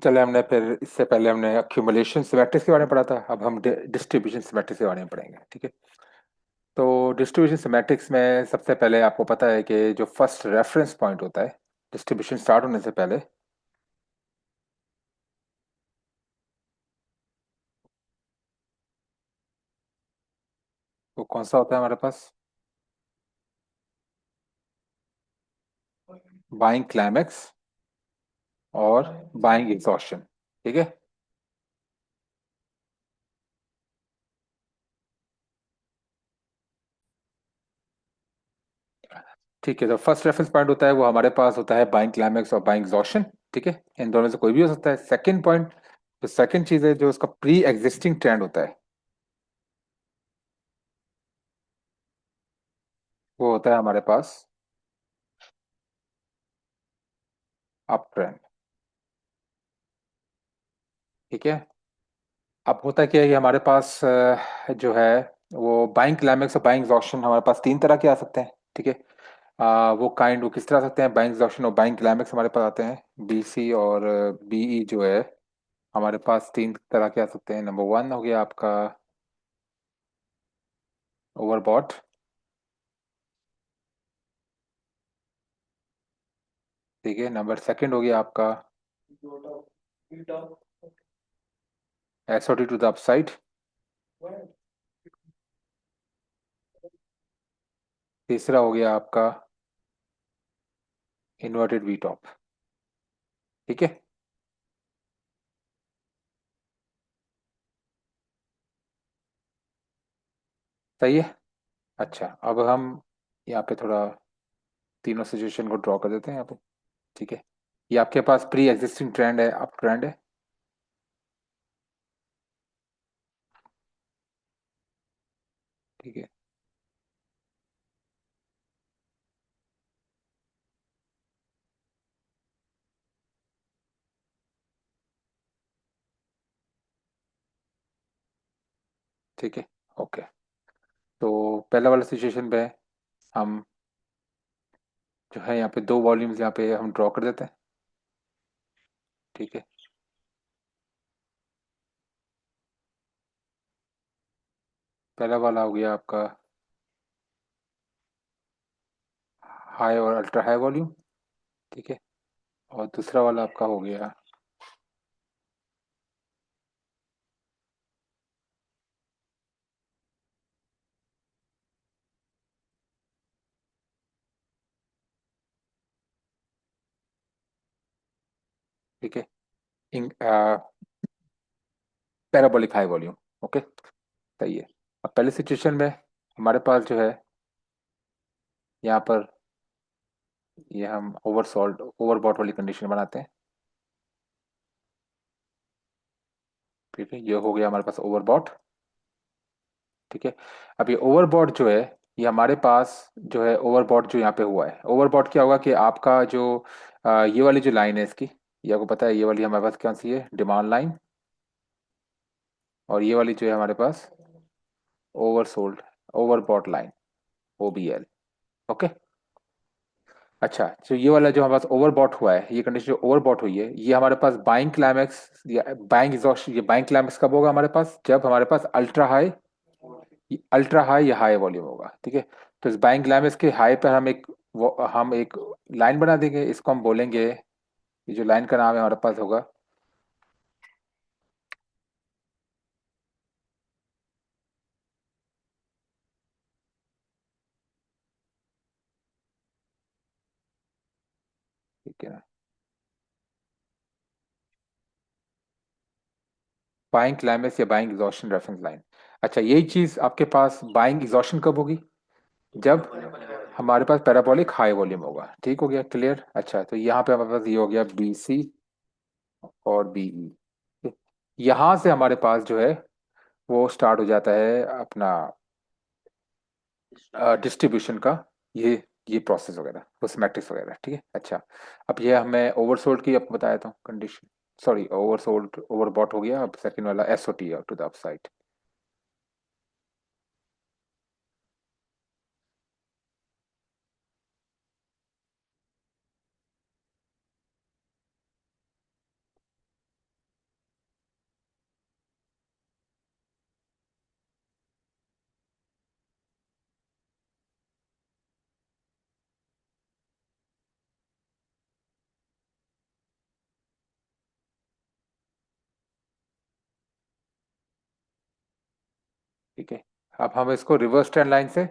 चले हमने फिर इससे पहले हमने अक्यूमुलेशन सिमेट्रिक्स के बारे में पढ़ा था, अब हम डिस्ट्रीब्यूशन सिमेट्रिक्स के बारे में पढ़ेंगे, ठीक है। तो डिस्ट्रीब्यूशन सिमेट्रिक्स में सबसे पहले आपको पता है कि जो फर्स्ट रेफरेंस पॉइंट होता है डिस्ट्रीब्यूशन स्टार्ट होने से पहले, वो कौन सा होता है हमारे पास? बाइंग क्लाइमेक्स और बाइंग एग्जॉशन, ठीक है। ठीक है, तो फर्स्ट रेफरेंस पॉइंट होता है वो हमारे पास होता है बाइंग क्लाइमेक्स और बाइंग एग्जॉशन, ठीक है। इन दोनों में से कोई भी हो सकता है। सेकंड पॉइंट, जो सेकंड चीज है जो उसका प्री एग्जिस्टिंग ट्रेंड होता है, वो होता है हमारे पास अप ट्रेंड, ठीक है। अब होता क्या है कि हमारे पास जो है वो बाइंग क्लाइमेक्स और बाइंग एग्जॉशन हमारे पास तीन तरह के आ सकते हैं, ठीक है। वो किस तरह आ सकते हैं? बाइंग एग्जॉशन और बाइंग क्लाइमेक्स हमारे पास आते हैं बी सी और बीई जो है हमारे पास तीन तरह के आ सकते हैं। नंबर वन हो गया आपका ओवरबॉट, ठीक है। नंबर सेकंड हो गया आपका एसओटी टू द अपसाइड, तीसरा हो गया आपका इन्वर्टेड वी टॉप, ठीक है। सही है। अच्छा, अब हम यहाँ पे थोड़ा तीनों सिचुएशन को ड्रॉ कर देते हैं यहाँ पे, ठीक है। ये आपके पास प्री एग्जिस्टिंग ट्रेंड है, अप ट्रेंड है, ठीक है। ठीक है, ओके। तो पहला वाला सिचुएशन पे हम जो है यहाँ पे दो वॉल्यूम्स यहाँ पे हम ड्रॉ कर देते हैं, ठीक है। पहला वाला हो गया आपका हाई और अल्ट्रा हाई वॉल्यूम, ठीक है। और दूसरा वाला आपका हो गया, ठीक है, पैराबोलिक हाई वॉल्यूम, ओके। सही है। अब पहले सिचुएशन में हमारे पास जो है यहाँ पर ये हम ओवरसोल्ड ओवरबॉट वाली कंडीशन बनाते हैं, ठीक है। ये हो गया हमारे पास ओवरबॉट, ठीक है। अब ये ओवरबॉट जो है ये हमारे पास जो है ओवरबॉट जो यहाँ पे हुआ है, ओवरबॉट क्या होगा कि आपका जो ये वाली जो लाइन है इसकी, ये आपको पता है ये वाली हमारे पास कौन सी है? Demand line. और ये वाली जो है हमारे पास ओवरसोल्ड ओवरबॉट लाइन, ओबीएल, ओके। अच्छा, तो ये वाला जो हमारे पास ओवरबॉट हुआ है, ये कंडीशन जो ओवरबॉट हुई है, ये हमारे पास बाइंग क्लाइमैक्स या बाइंग एग्जॉस्ट, ये बाइंग क्लाइमैक्स कब होगा हमारे पास? जब हमारे पास अल्ट्रा हाई या हाई वॉल्यूम होगा, ठीक है। तो इस बाइंग क्लाइमैक्स के हाई पर हम एक लाइन बना देंगे, इसको हम बोलेंगे, ये जो लाइन का नाम है हमारे पास होगा, ठीक है ना, बाइंग क्लाइमैक्स या बाइंग एग्जॉशन रेफरेंस लाइन। अच्छा, यही चीज आपके पास बाइंग एग्जॉशन कब होगी? जब हमारे पास पैराबोलिक हाई वॉल्यूम होगा, ठीक हो गया, क्लियर। अच्छा, तो यहाँ पे हमारे पास ये हो गया बी सी और बीई, यहाँ से हमारे पास जो है वो स्टार्ट हो जाता है अपना डिस्ट्रीब्यूशन का, ये ये प्रोसेस वगैरह, उस मैट्रिक्स वगैरह, ठीक है। अच्छा, अब ये हमें ओवरसोल्ड की आपको बताया था कंडीशन, सॉरी ओवरसोल्ड ओवरबॉट हो गया, अब सेकंड वाला एसओटी टू द अपसाइड। ठीक है, अब हम इसको रिवर्स ट्रेंड लाइन से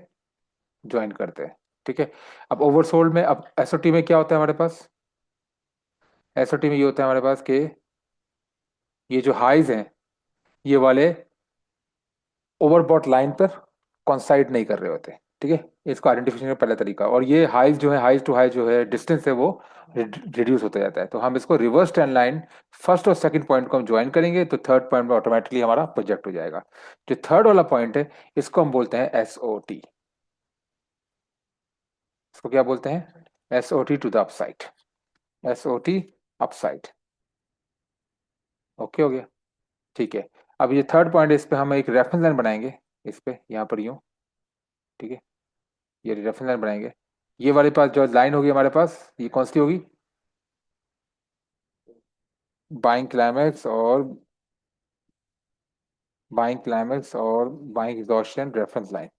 ज्वाइन करते हैं। ठीक है, अब ओवरसोल्ड में, अब एसओटी में क्या होता है हमारे पास? एसओटी में ये होता है हमारे पास कि ये जो हाइज हैं ये वाले ओवरबॉट लाइन पर कॉन्साइड नहीं कर रहे होते। ठीक है, इसको आइडेंटिफिकेशन का पहला तरीका। और ये हाइज जो है, हाइज टू हाइज जो है डिस्टेंस है वो रिड्यूस होता जाता है। तो हम इसको रिवर्स ट्रेंड लाइन, फर्स्ट और सेकंड पॉइंट को हम ज्वाइन करेंगे तो थर्ड पॉइंट में ऑटोमेटिकली हमारा प्रोजेक्ट हो जाएगा। जो थर्ड वाला पॉइंट है इसको हम बोलते हैं एसओटी। इसको क्या बोलते हैं? SOT to the upside. SOT upside. Okay हो गया। ठीक है, अब ये थर्ड पॉइंट है, इस पे हम एक रेफरेंस लाइन बनाएंगे। इस पे यहाँ पर यूं, ठीक है, ये रेफरेंस लाइन बनाएंगे। ये वाले पास जो लाइन होगी हमारे पास, ये कौन सी होगी? बाइंग क्लाइमेक्स और buying exhaustion reference line.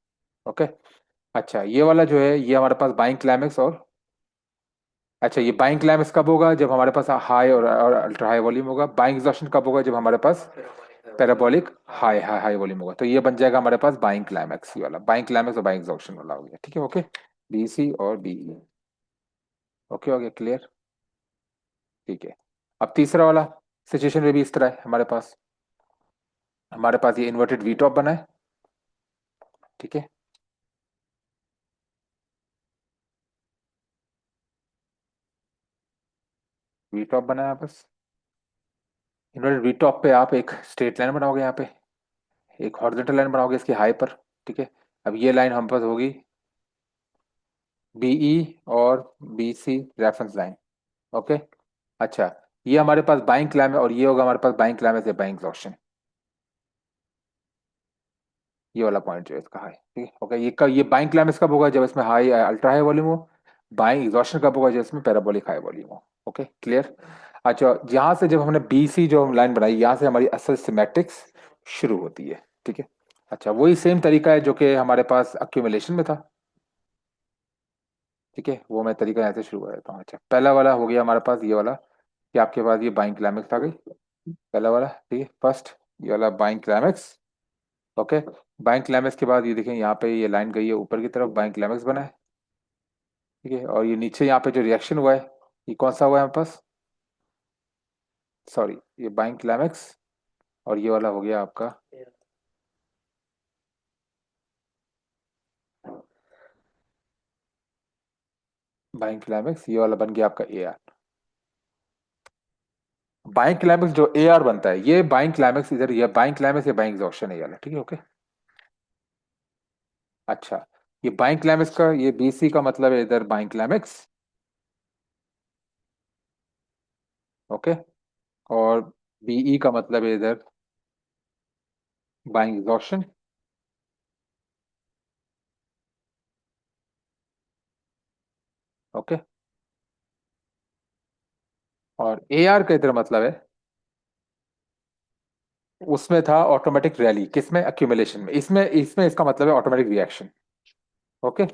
Okay. अच्छा, ये वाला जो है ये हमारे पास बाइंग क्लाइमेक्स और, अच्छा ये बाइंग क्लाइमेक्स कब होगा? जब हमारे पास हाई और अल्ट्रा हाई वॉल्यूम होगा। बाइंग एग्जॉशन कब होगा? जब हमारे पास parabolic high high high volume होगा। तो ये बन जाएगा हमारे पास बाइंग क्लाइमेक्स, ये वाला बाइंग क्लाइमेक्स और बाइंग एग्जॉशन वाला हो गया। ठीक है, ओके। बी सी और बीई। ओके हो गया, क्लियर। ठीक है, अब तीसरा वाला सिचुएशन में भी इस तरह है हमारे पास। हमारे पास ये इन्वर्टेड वी टॉप बना है। ठीक है, वी टॉप बना है बस। इन्वर्टेड वी टॉप पे आप एक स्ट्रेट लाइन बनाओगे, यहाँ पे एक हॉरिजॉन्टल लाइन बनाओगे इसकी हाई पर। ठीक है, अब ये लाइन हम पास होगी बीई और B C reference line. Okay. अच्छा, ये हमारे पास बाइंग क्लाइम है और ये होगा हमारे पास बाइंग क्लाइम है बाइंग एक्सॉशन। ये वाला पॉइंट जो है इसका हाई। ठीक है, ओके। ये बाइंग क्लाइमेक्स कब होगा? जब इसमें हाई अल्ट्रा हाई वॉल्यूम हो। बाइंग एग्जॉशन कब होगा? जब इसमें पैराबोलिक हाई वॉल्यूम हो। Okay, clear. अच्छा, यहाँ से जब हमने बी सी जो लाइन बनाई, यहाँ से हमारी असल सिमेट्रिक्स शुरू होती है। ठीक है, अच्छा वही सेम तरीका है जो कि हमारे पास अक्यूमुलेशन में था। ठीक है, वो मैं तरीका यहाँ से शुरू कर देता हूँ। अच्छा, पहला वाला हो गया हमारे पास ये वाला कि आपके पास ये बाइंग क्लाइमेक्स आ गई, पहला वाला। ठीक है, फर्स्ट ये वाला buying climax. Okay, buying climax के बाद ये देखें यहाँ पे ये लाइन गई है ऊपर की तरफ, बाइंग क्लाइमेक्स बना है। ठीक है, और ये नीचे यहाँ पे जो रिएक्शन हुआ है ये कौन सा हुआ है हमारे पास? सॉरी, ये बाइंग क्लाइमेक्स और ये वाला हो गया आपका बाइंग क्लाइमेक्स, ये वाला बन गया आपका ए आर। बाइंग क्लाइमेक्स जो ए आर बनता है, ये बाइंग क्लाइमेक्स इधर, ये बाइंग क्लाइमेक्स, ये बाइंग एग्जॉशन है ये वाला। ठीक है, ओके। अच्छा, ये बाइंग क्लाइमेक्स का, ये बी सी का मतलब है इधर बाइंग क्लाइमेक्स। ओके, और बीई का मतलब है इधर बाइंग एग्जॉशन। ओके, और ए आर का इधर मतलब है, उसमें था ऑटोमेटिक रैली, किसमें? अक्यूमुलेशन में। इसमें इसमें इसका मतलब है ऑटोमेटिक रिएक्शन। ओके,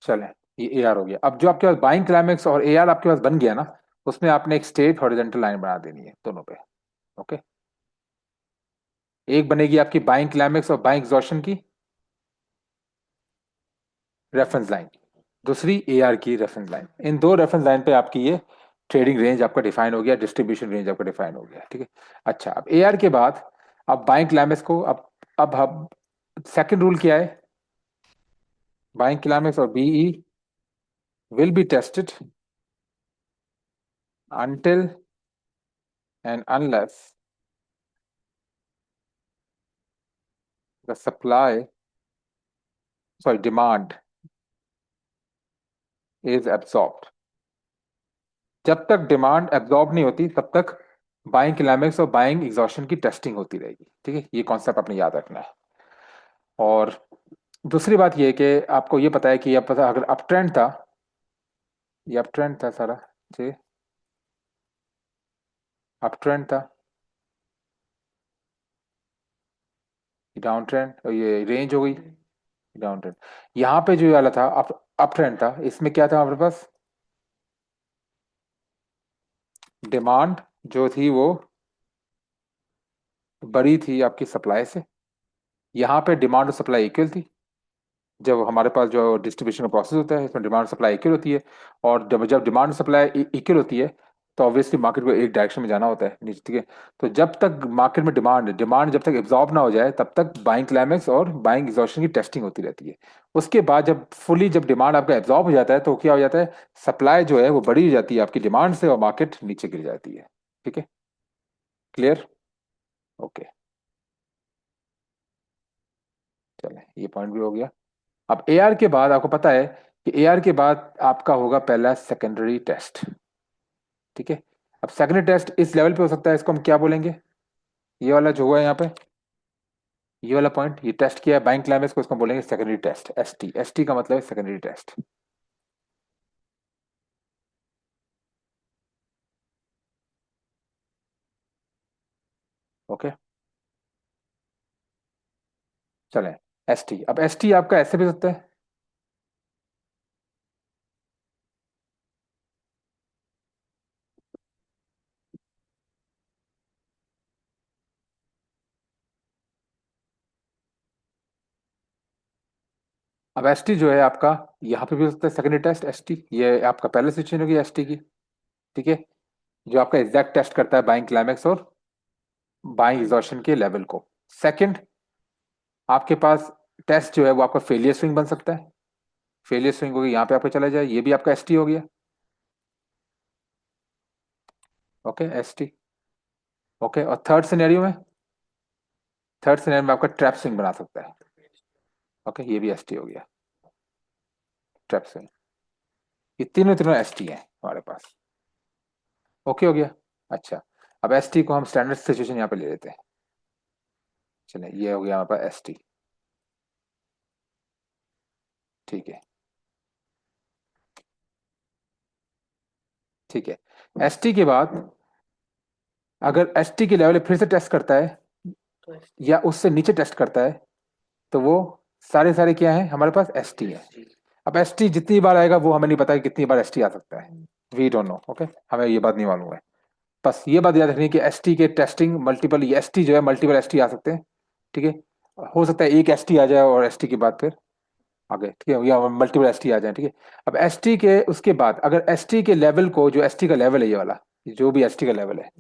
चलें, ये ए आर हो गया। अब जो आपके पास बाइंग क्लाइमेक्स और ए आर आपके पास बन गया ना, उसमें आपने एक स्ट्रेट हॉरिजॉन्टल लाइन बना देनी है दोनों पे। ओके, एक बनेगी आपकी बाइंग क्लाइमेक्स और बाइंग एग्जॉशन की रेफरेंस लाइन, दूसरी ए आर की रेफरेंस लाइन। इन दो रेफरेंस लाइन पे आपकी ये ट्रेडिंग रेंज आपका डिफाइन हो गया, डिस्ट्रीब्यूशन रेंज आपका डिफाइन हो गया। ठीक है, अच्छा अब ए आर के बाद अब बाइंग क्लाइमेक्स को, अब हम, सेकंड रूल क्या है? बाइंग क्लाइमेक्स और be will be tested until and unless the supply, sorry, demand is absorbed। जब तक डिमांड एब्जॉर्ब नहीं होती तब तक बाइंग क्लाइमेक्स और बाइंग एग्जॉशन की टेस्टिंग होती रहेगी। ठीक है, ये कॉन्सेप्ट आपने याद रखना है। और दूसरी बात ये है कि आपको ये पता है कि ये पता, अगर अप ट्रेंड था, ये अप ट्रेंड था सारा जी, अप ट्रेंड था, डाउन ट्रेंड, और ये रेंज हो गई डाउन ट्रेंड। यहाँ पे जो वाला था अप ट्रेंड था, इसमें क्या था हमारे पास? डिमांड जो थी वो बड़ी थी आपकी सप्लाई से। यहाँ पे डिमांड और सप्लाई इक्वल थी। जब हमारे पास जो डिस्ट्रीब्यूशन का प्रोसेस होता है इसमें डिमांड सप्लाई इक्वल होती है। और जब जब डिमांड सप्लाई इक्वल होती है तो ऑब्वियसली मार्केट को एक डायरेक्शन में जाना होता है नीचे, ठीक है। तो जब तक मार्केट में डिमांड जब तक एब्जॉर्ब ना हो जाए तब तक बाइंग क्लाइमेक्स और बाइंग एग्जॉशन की टेस्टिंग होती रहती है। उसके बाद जब डिमांड आपका एब्जॉर्ब हो जाता है तो क्या हो जाता है, सप्लाई जो है वो बड़ी हो जाती है आपकी डिमांड से और मार्केट नीचे गिर जाती है। ठीक है, क्लियर। ओके, चले ये पॉइंट भी हो गया। अब एआर के बाद आपको पता है कि एआर के बाद आपका होगा पहला सेकेंडरी टेस्ट। ठीक है। अब सेकेंडरी टेस्ट इस लेवल पे हो सकता है, इसको हम क्या बोलेंगे, ये वाला जो हुआ है यहाँ पे, ये वाला पॉइंट, ये टेस्ट किया है बाइंग क्लाइमेक्स को, इसको हम बोलेंगे सेकेंडरी टेस्ट, एसटी। एसटी का मतलब है सेकेंडरी टेस्ट। ओके, चलें। एसटी, अब एसटी आपका ऐसे भी हो सकता है। अब एसटी जो है आपका यहाँ पे भी हो सकता है सेकेंडरी टेस्ट एसटी, ये आपका पहले सिचुएशन होगी एसटी की। ठीक है, जो आपका एग्जैक्ट टेस्ट करता है बाइंग क्लाइमेक्स और बाइंग एग्जॉशन के लेवल को। सेकंड, आपके पास टेस्ट जो है वो आपका फेलियर स्विंग बन सकता है। फेलियर स्विंग होगी यहाँ पे आपका चला जाए, ये भी आपका एसटी हो गया। Okay, ST. ओके, और थर्ड सिनेरियो में आपका ट्रैप स्विंग बना सकता है। ओके, ये भी एसटी हो गया, ट्रैप स्विंग। ये तीनों तीनों एसटी हैं हमारे पास। ओके हो गया। अच्छा, अब एसटी को हम स्टैंडर्ड सिचुएशन यहाँ पे ले लेते हैं। चलिए, ये हो गया हमारे पास एसटी। ठीक है, ठीक है। एसटी के बाद अगर एसटी के लेवल फिर से टेस्ट करता है या उससे नीचे टेस्ट करता है तो वो सारे सारे क्या है हमारे पास एसटी है। अब एसटी जितनी बार आएगा वो हमें नहीं पता कि कितनी बार एसटी आ सकता है। वी डोंट नो, ओके, हमें ये बात नहीं मालूम है। बस ये बात याद रखनी है कि एसटी के टेस्टिंग मल्टीपल, ये एसटी जो है मल्टीपल एसटी आ सकते हैं। ठीक है, हो सकता है एक एसटी आ जाए और एसटी के बाद फिर आगे, ठीक है, या मल्टीपल एसटी आ जाए। ठीक है, अब एसटी के उसके बाद अगर एसटी के लेवल को, जो एसटी का लेवल है ये वाला, जो भी एसटी का लेवल है,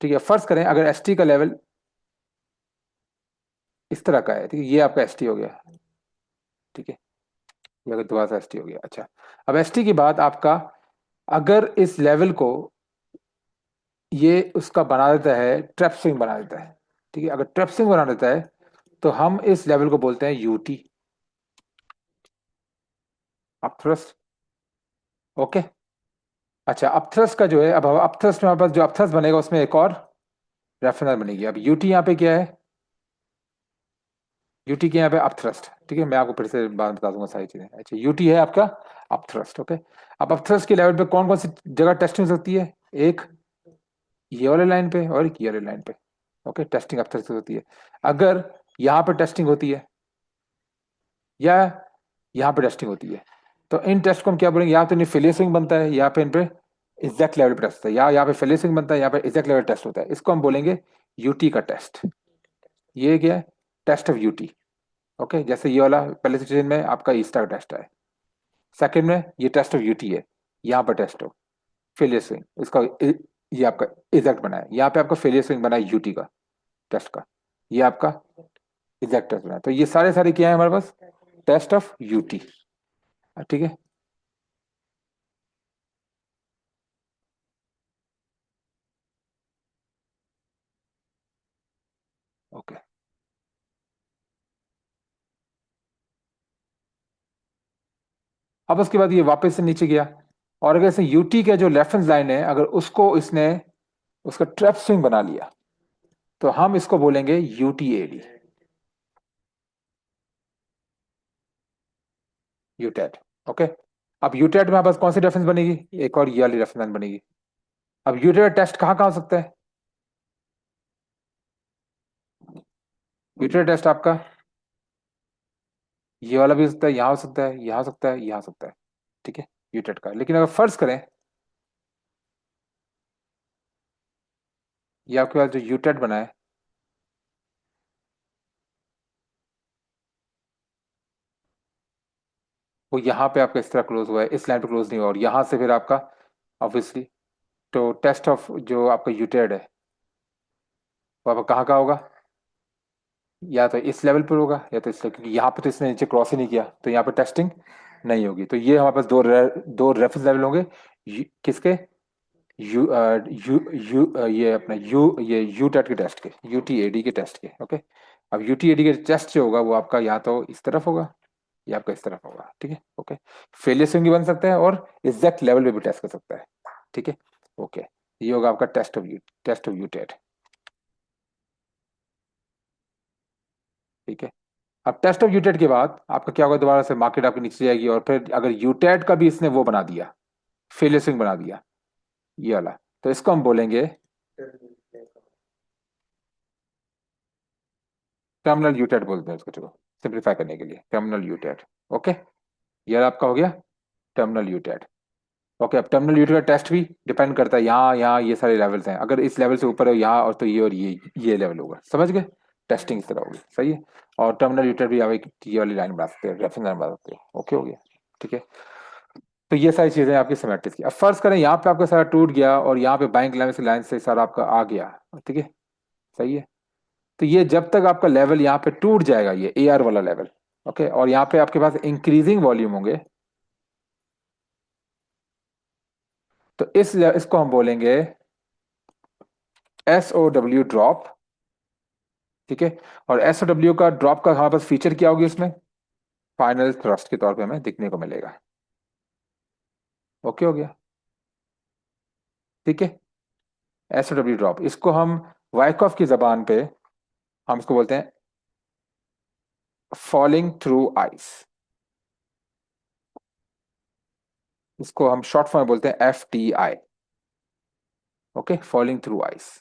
ठीक है, फर्ज करें अगर एसटी का लेवल इस तरह का है, ठीक है, ये आपका एसटी हो गया। ठीक है, ये अगर दोबारा से एसटी हो गया। अच्छा, अब एसटी के बाद आपका अगर इस लेवल को ये उसका बना देता है, ट्रैप स्विंग बना देता है। ठीक है, अगर ट्रैप स्विंग बना देता है तो हम इस लेवल को बोलते हैं यूटी, अपथ्रस्ट। ओके। अच्छा, अपथ्रस्ट का जो है, अब अपथ्रस्ट में हमारे पास जो अपथ्रस्ट बनेगा उसमें एक और रेफरेंस बनेगी। अब यूटी यहाँ पे क्या है, यूटी के यहाँ पे अपथ्रस्ट। ठीक है, मैं आपको फिर से बात बता दूंगा सारी चीजें। अच्छा, यूटी है आपका अपथ्रस्ट। ओके, अब अपथ्रस्ट के लेवल पे कौन कौन सी जगह टेस्टिंग हो सकती है, एक ये वाले लाइन पे और एक ये वाले लाइन पे। ओके, टेस्टिंग अपथ्रस्ट होती है। अगर यहाँ पे टेस्टिंग होती है या यहाँ पे टेस्टिंग होती है तो इन टेस्ट को हम क्या बोलेंगे, यहाँ तो इन्हें फेलियर बनता है, यहाँ पे इन पे एग्जैक्ट लेवल पे टेस्ट होता है, या यहाँ पे फेलियर बनता है, यहाँ पे एग्जैक्ट लेवल टेस्ट होता है। इसको हम बोलेंगे यूटी का टेस्ट। ये क्या है, टेस्ट ऑफ यूटी। ओके, जैसे ये वाला पहले सिचुएशन में आपका ईस्टा का टेस्ट है, सेकंड में ये टेस्ट ऑफ यूटी है, यहाँ पर टेस्ट हो फेलियर स्विंग, इसका ये आपका एग्जैक्ट बना है, यहाँ पे आपका फेलियर स्विंग बना है यूटी का टेस्ट का, ये आपका एग्जैक्ट टेस्ट बना है। तो ये सारे सारे क्या है हमारे पास, टेस्ट ऑफ यूटी। ठीक है। ओके, अब उसके बाद ये वापस से नीचे गया, और अगर इसे यूटी का जो रेफरेंस लाइन है अगर उसको इसने उसका ट्रैप स्विंग बना लिया तो हम इसको बोलेंगे यूटीएडी, यूटेड। ओके, अब यूटेड में हमारे पास कौन सी रेफरेंस बनेगी, एक और ये वाली रेफरेंस लाइन बनेगी। अब यूटेड टेस्ट कहाँ कहाँ हो सकता है, यूटेड टेस्ट आपका ये वाला भी हो सकता है, यहाँ हो सकता है, यहाँ हो सकता है, यहाँ हो सकता है। ठीक है, यूटेड का। लेकिन अगर फर्ज करें ये आपके पास जो यूटेड बना है वो यहाँ पे आपका इस तरह क्लोज हुआ है, इस लाइन पे क्लोज नहीं हुआ, और यहाँ से फिर आपका ऑब्वियसली, तो टेस्ट ऑफ जो आपका यूटेड है वो आपका कहाँ का होगा, या तो इस लेवल पर होगा या तो इस लेवल, क्योंकि यहाँ पे तो इसने नीचे क्रॉस ही नहीं किया, तो यहाँ पे टेस्टिंग नहीं होगी। तो ये हमारे पास दो रेफरेंस लेवल होंगे, किसके, यू यू ये अपना ये यू टेट के टेस्ट के, यूटीएडी के टेस्ट के। ओके, अब यूटीएडी के टेस्ट जो होगा वो आपका या तो इस तरफ होगा या आपका इस तरफ होगा। ठीक है, ओके। फेलियर स्विंग भी बन सकता है और एग्जैक्ट लेवल पे भी टेस्ट कर सकता है। ठीक है, ओके। ये होगा आपका टेस्ट ऑफ यूटेट। ठीक है, अब टेस्ट ऑफ यूटेट के बाद आपका क्या होगा, दोबारा से मार्केट आपके नीचे जाएगी, और फिर अगर यूटेट का भी इसने वो बना दिया, फेलियर स्विंग बना दिया ये वाला, तो इसको हम बोलेंगे टर्मिनल यूटेट बोलते हैं इसको, चलो सिंप्लीफाई करने के लिए टर्मिनल यूटेट। ओके, ये आपका हो गया टर्मिनल यूटेट। ओके, अब टर्मिनल यूटेट का टेस्ट भी डिपेंड करता है, यहाँ यहाँ ये सारे लेवल्स हैं, अगर इस लेवल से ऊपर है यहाँ, और ये लेवल होगा, समझ गए, टेस्टिंग इस तरह होगी। सही है, और टर्मिनल यूटेट भी आप एक ये वाली लाइन बना सकते हैं, रेफरेंस लाइन बना सकते हैं। ओके, हो गया। ठीक है, तो ये सारी चीजें आपकी सिमेट्रिक्स की। अब फर्ज करें यहाँ पे आपका सारा टूट गया और यहाँ पे बैंक लाइन से सारा आपका आ गया। ठीक है, सही है। तो ये जब तक आपका लेवल यहाँ पे टूट जाएगा, ये ए आर वाला लेवल, ओके, और यहाँ पे आपके पास इंक्रीजिंग वॉल्यूम होंगे, तो इसको हम बोलेंगे एस ओ डब्ल्यू ड्रॉप। ठीक है, और एस ओ डब्ल्यू का ड्रॉप का हमारे पास फीचर क्या होगी उसमें, फाइनल थ्रस्ट के तौर पे हमें दिखने को मिलेगा। ओके, हो गया। ठीक है, एस ओ डब्ल्यू ड्रॉप, इसको हम वाइकॉफ की जबान पे हम इसको बोलते हैं फॉलिंग थ्रू आइस, इसको हम शॉर्ट फॉर्म में बोलते हैं F T I. Okay, falling through ice,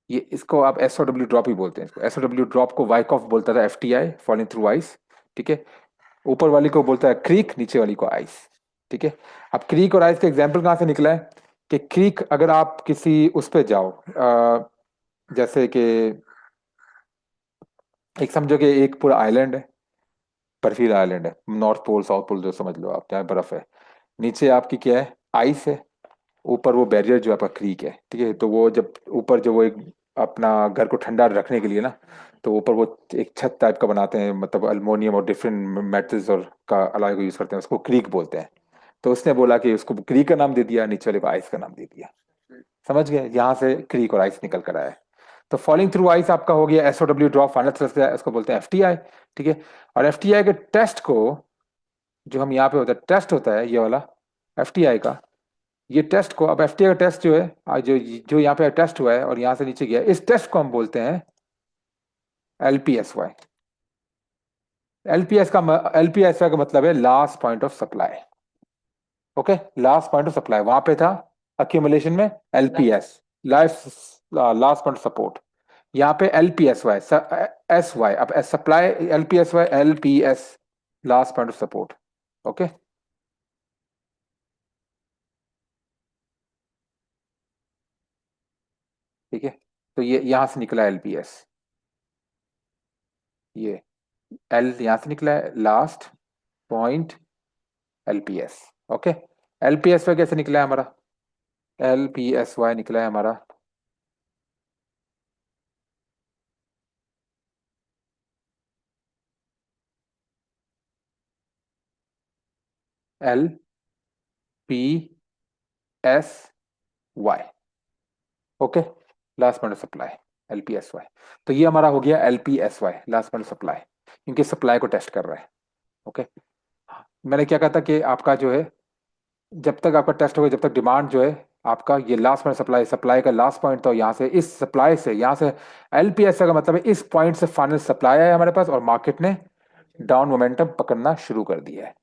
ये इसको आप एस ओ डब्ल्यू ड्रॉप ही बोलते हैं, इसको एस ओ डब्ल्यू ड्रॉप को वाइकॉफ बोलता था F T I, falling through ice. ठीक है, ऊपर वाली को बोलता है क्रीक, नीचे वाली को आइस। ठीक है, अब क्रीक और आइस का एग्जाम्पल कहाँ से निकला है, कि क्रीक अगर आप किसी उस पे जाओ, जैसे कि एक समझो कि एक पूरा आइलैंड है, बर्फीला आइलैंड है, नॉर्थ पोल साउथ पोल जो समझ लो आप, जहाँ बर्फ है, नीचे आपकी क्या है, आइस है, ऊपर वो बैरियर जो आपका क्रीक है। ठीक है, तो वो जब ऊपर जो वो एक अपना घर को ठंडा रखने के लिए ना, तो ऊपर वो एक छत टाइप का बनाते हैं, मतलब अल्मोनियम और डिफरेंट मेटल्स और का अलाय को यूज करते हैं, उसको क्रीक बोलते हैं। तो उसने बोला कि उसको क्रीक का नाम दे दिया, नीचे वाले को आइस का नाम दे दिया। समझ गए, यहाँ से क्रीक और आइस निकल कर आया है। तो फॉलिंग थ्रू आइस आपका हो गया SO W drop, final thrust, इसको बोलते हैं एफटीआई। ठीक है, और एफटीआई के टेस्ट को, जो हम यहाँ पे होता है टेस्ट होता है ये वाला एफटीआई का, ये टेस्ट को, अब एफटीआई का टेस्ट जो है जो जो यहाँ पे टेस्ट हुआ है और यहाँ से नीचे गया, इस टेस्ट को हम बोलते हैं एलपीएसवाई। एलपीएसवाई का मतलब है last point of supply. Okay, last point of supply वहां पे था अक्यूमुलेशन में, LPS, life last point support, यहाँ पे एलपीएसवाई, एस वाई, अब supply LPSY, LPS, last point of support. Okay, ठीक है, तो ये यहाँ से निकला एलपीएस, ये एल यहाँ से निकला है last point LPS. Okay, LPS Y कैसे निकला है हमारा, एलपीएसवाई निकला है हमारा L P S Y. Okay, last point of supply, LPSY. तो ये हमारा हो गया LPSY, last point of supply, क्योंकि सप्लाई को टेस्ट कर रहा है। ओके, मैंने क्या कहा था कि आपका जो है, जब तक आपका टेस्ट होगा, जब तक डिमांड जो है आपका, ये लास्ट पॉइंट सप्लाई, सप्लाई का लास्ट पॉइंट, तो यहाँ से इस सप्लाई से यहाँ से एलपीएस का मतलब है इस पॉइंट से फाइनल सप्लाई है हमारे पास, और मार्केट ने डाउन मोमेंटम पकड़ना शुरू कर दिया है,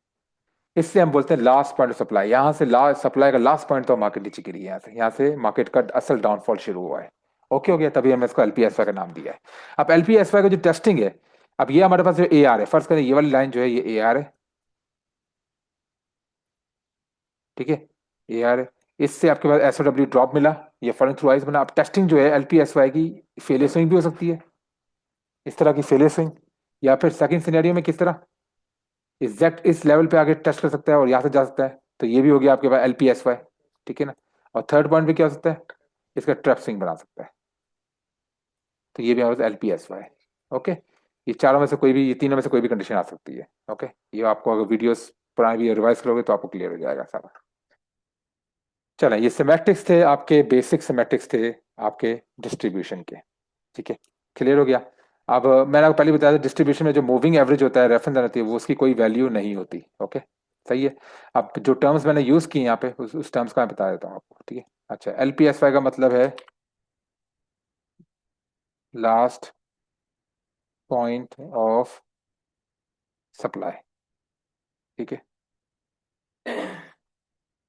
इससे हम बोलते हैं लास्ट पॉइंट ऑफ सप्लाई। यहाँ से लास्ट सप्लाई का लास्ट पॉइंट तो मार्केट नीचे गिरी है, यहाँ से मार्केट का असल डाउनफॉल शुरू हुआ है। ओके, हो गया, तभी हमने इसको एलपीएसवाई का नाम दिया है। अब एलपीएसवाई का जो टेस्टिंग है, अब ये हमारे पास जो ए आर है, फर्स्ट करें ये वाली लाइन जो है ये ए आर है। ठीक है, ए आर है, इससे आपके पास एसओ डब्ल्यू ड्रॉप मिला, ये फॉलोइंग थ्रू आइस बना। अब टेस्टिंग जो है एलपीएसवाई की, फेलियर स्विंग भी हो सकती है, इस तरह की फेलियर स्विंग, या फिर सेकंड सिनेरियो में किस तरह, एग्जैक्ट इस लेवल पे आगे टेस्ट कर सकता है और यहाँ से जा सकता है, तो ये भी हो गया आपके पास LPSY। ठीक है ना। और थर्ड पॉइंट पे क्या हो सकता है, इसका ट्रैप स्विंग बना सकता है, तो ये भी हमारे पास LPSY है। ओके, ये चारों में से कोई भी, ये तीनों में से कोई भी कंडीशन आ सकती है। ओके, ये आपको अगर वीडियोस पुरानी भी रिवाइज करोगे तो आपको क्लियर हो जाएगा सारा। चलें, ये सेमेटिक्स थे आपके, बेसिक सेमेटिक्स थे आपके डिस्ट्रीब्यूशन के। ठीक है, क्लियर हो गया। अब मैंने आपको पहले बताया था डिस्ट्रीब्यूशन में जो मूविंग एवरेज होता है, रेफरेंस रहती है, वो उसकी कोई वैल्यू नहीं होती। ओके, सही है। अब जो टर्म्स मैंने यूज की यहाँ पे उस टर्म्स का मैं बता देता हूँ आपको। ठीक है, अच्छा, LPSY का मतलब है लास्ट पॉइंट ऑफ सप्लाई। ठीक है,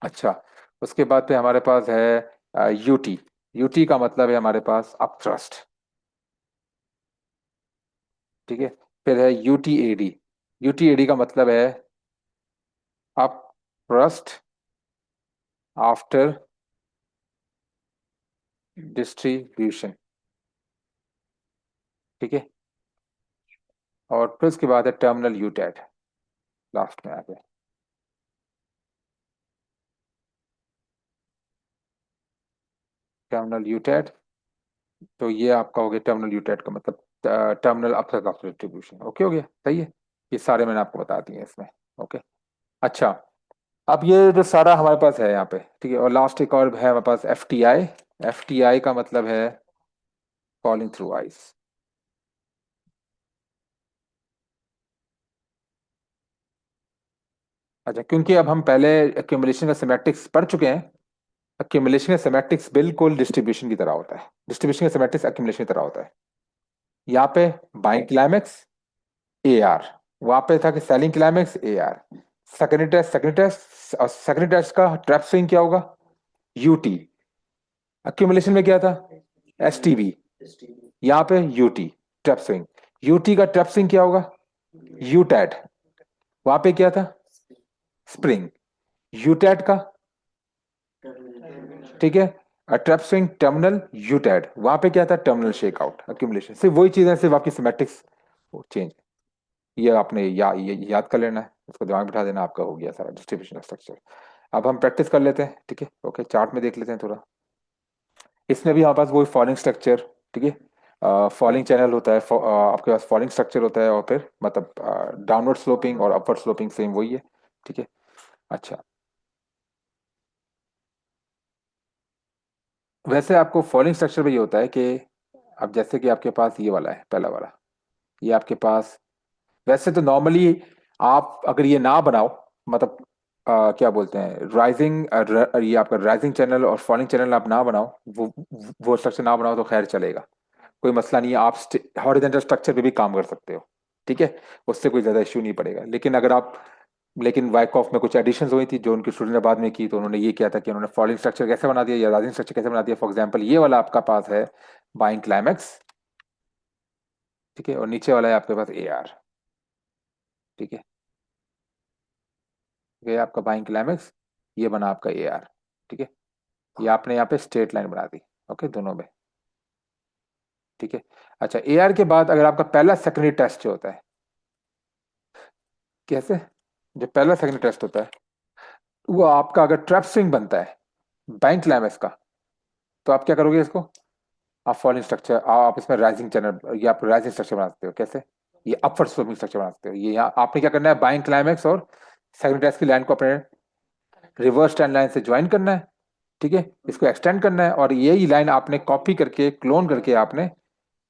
अच्छा, उसके बाद पे हमारे पास है यूटी। यूटी का मतलब है हमारे पास अपथ्रस्ट। ठीक है, फिर है UTAD। UTAD का मतलब है अप थ्रस्ट आफ्टर डिस्ट्रीब्यूशन। ठीक है, और फिर उसके बाद है टर्मिनल यूटेड लास्ट में आके। टर्मिनल यूटेड, तो ये आपका हो गया टर्मिनल यूटेड का मतलब terminal upthrust after distribution. Okay, हो गया, सही है। ये सारे मैंने आपको बता दिए इसमें। ओके, अच्छा, अब ये जो सारा हमारे पास है यहाँ पे, ठीक है, और लास्ट एक और है हमारे पास FTI। FTI का मतलब है फॉलिंग थ्रू आइस। अच्छा, क्योंकि अब हम पहले एक्यूमुलेशन का सेमेटिक्स पढ़ चुके हैं। एक्यूमुलेशन का सेमेटिक्स बिल्कुल डिस्ट्रीब्यूशन की तरह होता है, डिस्ट्रीब्यूशन का सेमेटिक्स एक्यूमुलेशन की तरह होता है। यहाँ पे बाइंग क्लाइमेक्स AR, वहां पे था कि selling climax AR। Secondary test का ट्रैप स्विंग क्या होगा, UT। एक्यूमुलेशन में क्या था, STB। यहाँ पे UT ट्रैप स्विंग। UT का ट्रैप स्विंग क्या होगा, UTAT। वहां पे क्या था, स्प्रिंग। UTAT का, ठीक है, ट्रैप स्विंग टर्मिनल UTAT, वहां पे क्या था, टर्मिनल शेक आउट। एक्यूमुलेशन सिर्फ वही चीज है, सिर्फ आपकी सिमेटिक्स चेंज। ये आपने ये याद कर लेना है, इसको दिमाग में बिठा देना, आपका हो गया सारा डिस्ट्रीब्यूशन स्ट्रक्चर। अब हम प्रैक्टिस कर लेते हैं। ठीक है, ओके, चार्ट में देख लेते हैं थोड़ा। इसमें भी हमारे पास वही फॉलिंग स्ट्रक्चर। ठीक है, फॉलिंग चैनल होता है, आपके पास फॉलिंग स्ट्रक्चर होता है, और फिर मतलब डाउनवर्ड स्लोपिंग और अपवर्ड स्लोपिंग सेम वही है। ठीक है, अच्छा, वैसे आपको फॉलिंग स्ट्रक्चर में ये होता है कि अब जैसे कि आपके पास ये वाला है, पहला वाला, ये आपके पास, वैसे तो नॉर्मली आप अगर ये ना बनाओ, मतलब क्या बोलते हैं, राइजिंग, ये आपका राइजिंग चैनल और फॉलिंग चैनल आप ना बनाओ, वो स्ट्रक्चर ना बनाओ तो खैर चलेगा, कोई मसला नहीं है, आप हॉरिजॉन्टल स्ट्रक्चर पे भी काम कर सकते हो। ठीक है, उससे कोई ज्यादा इश्यू नहीं पड़ेगा। लेकिन अगर आप, लेकिन वाइकॉफ में कुछ एडिशंस हुई थी जो उनके स्टूडेंट ने बाद में की, तो उन्होंने ये किया था कि उन्होंने फॉलिंग स्ट्रक्चर कैसे बना दिया या राइजिंग स्ट्रक्चर कैसे बना दिया। फॉर एग्जाम्पल ये वाला आपका पास है बाइंग क्लाइमैक्स। ठीक है, और नीचे वाला है आपके पास AR। ठीक है, ये आपका बाइंग क्लाइमैक्स, ये बना आपका AR। ठीक है, ये आपने यहाँ पे स्ट्रेट लाइन बना दी। ओके, दोनों में। ठीक है, अच्छा, AR के बाद अगर आपका पहला सेकेंडरी टेस्ट जो होता है, कैसे, जो पहला सेकेंडरी टेस्ट होता है, वो आपका अगर ट्रैप स्विंग बनता है बाइंग क्लाइमैक्स का, तो आप क्या करोगे इसको, आप फॉलोइंग स्ट्रक्चर, आप इसमें राइजिंग चैनल या आप राइजिंग स्ट्रक्चर बना सकते हो। कैसे, ये अपवर्ड स्लोपिंग स्ट्रक्चर बना सकते हो। ये यहाँ आपने क्या करना है, बाइंग क्लाइमैक्स और सेकेंडरी टेस्ट की लाइन को अपने रिवर्स ट्रेंड लाइन से ज्वाइन करना है। ठीक है, इसको एक्सटेंड करना है, और यही लाइन आपने कॉपी करके, क्लोन करके आपने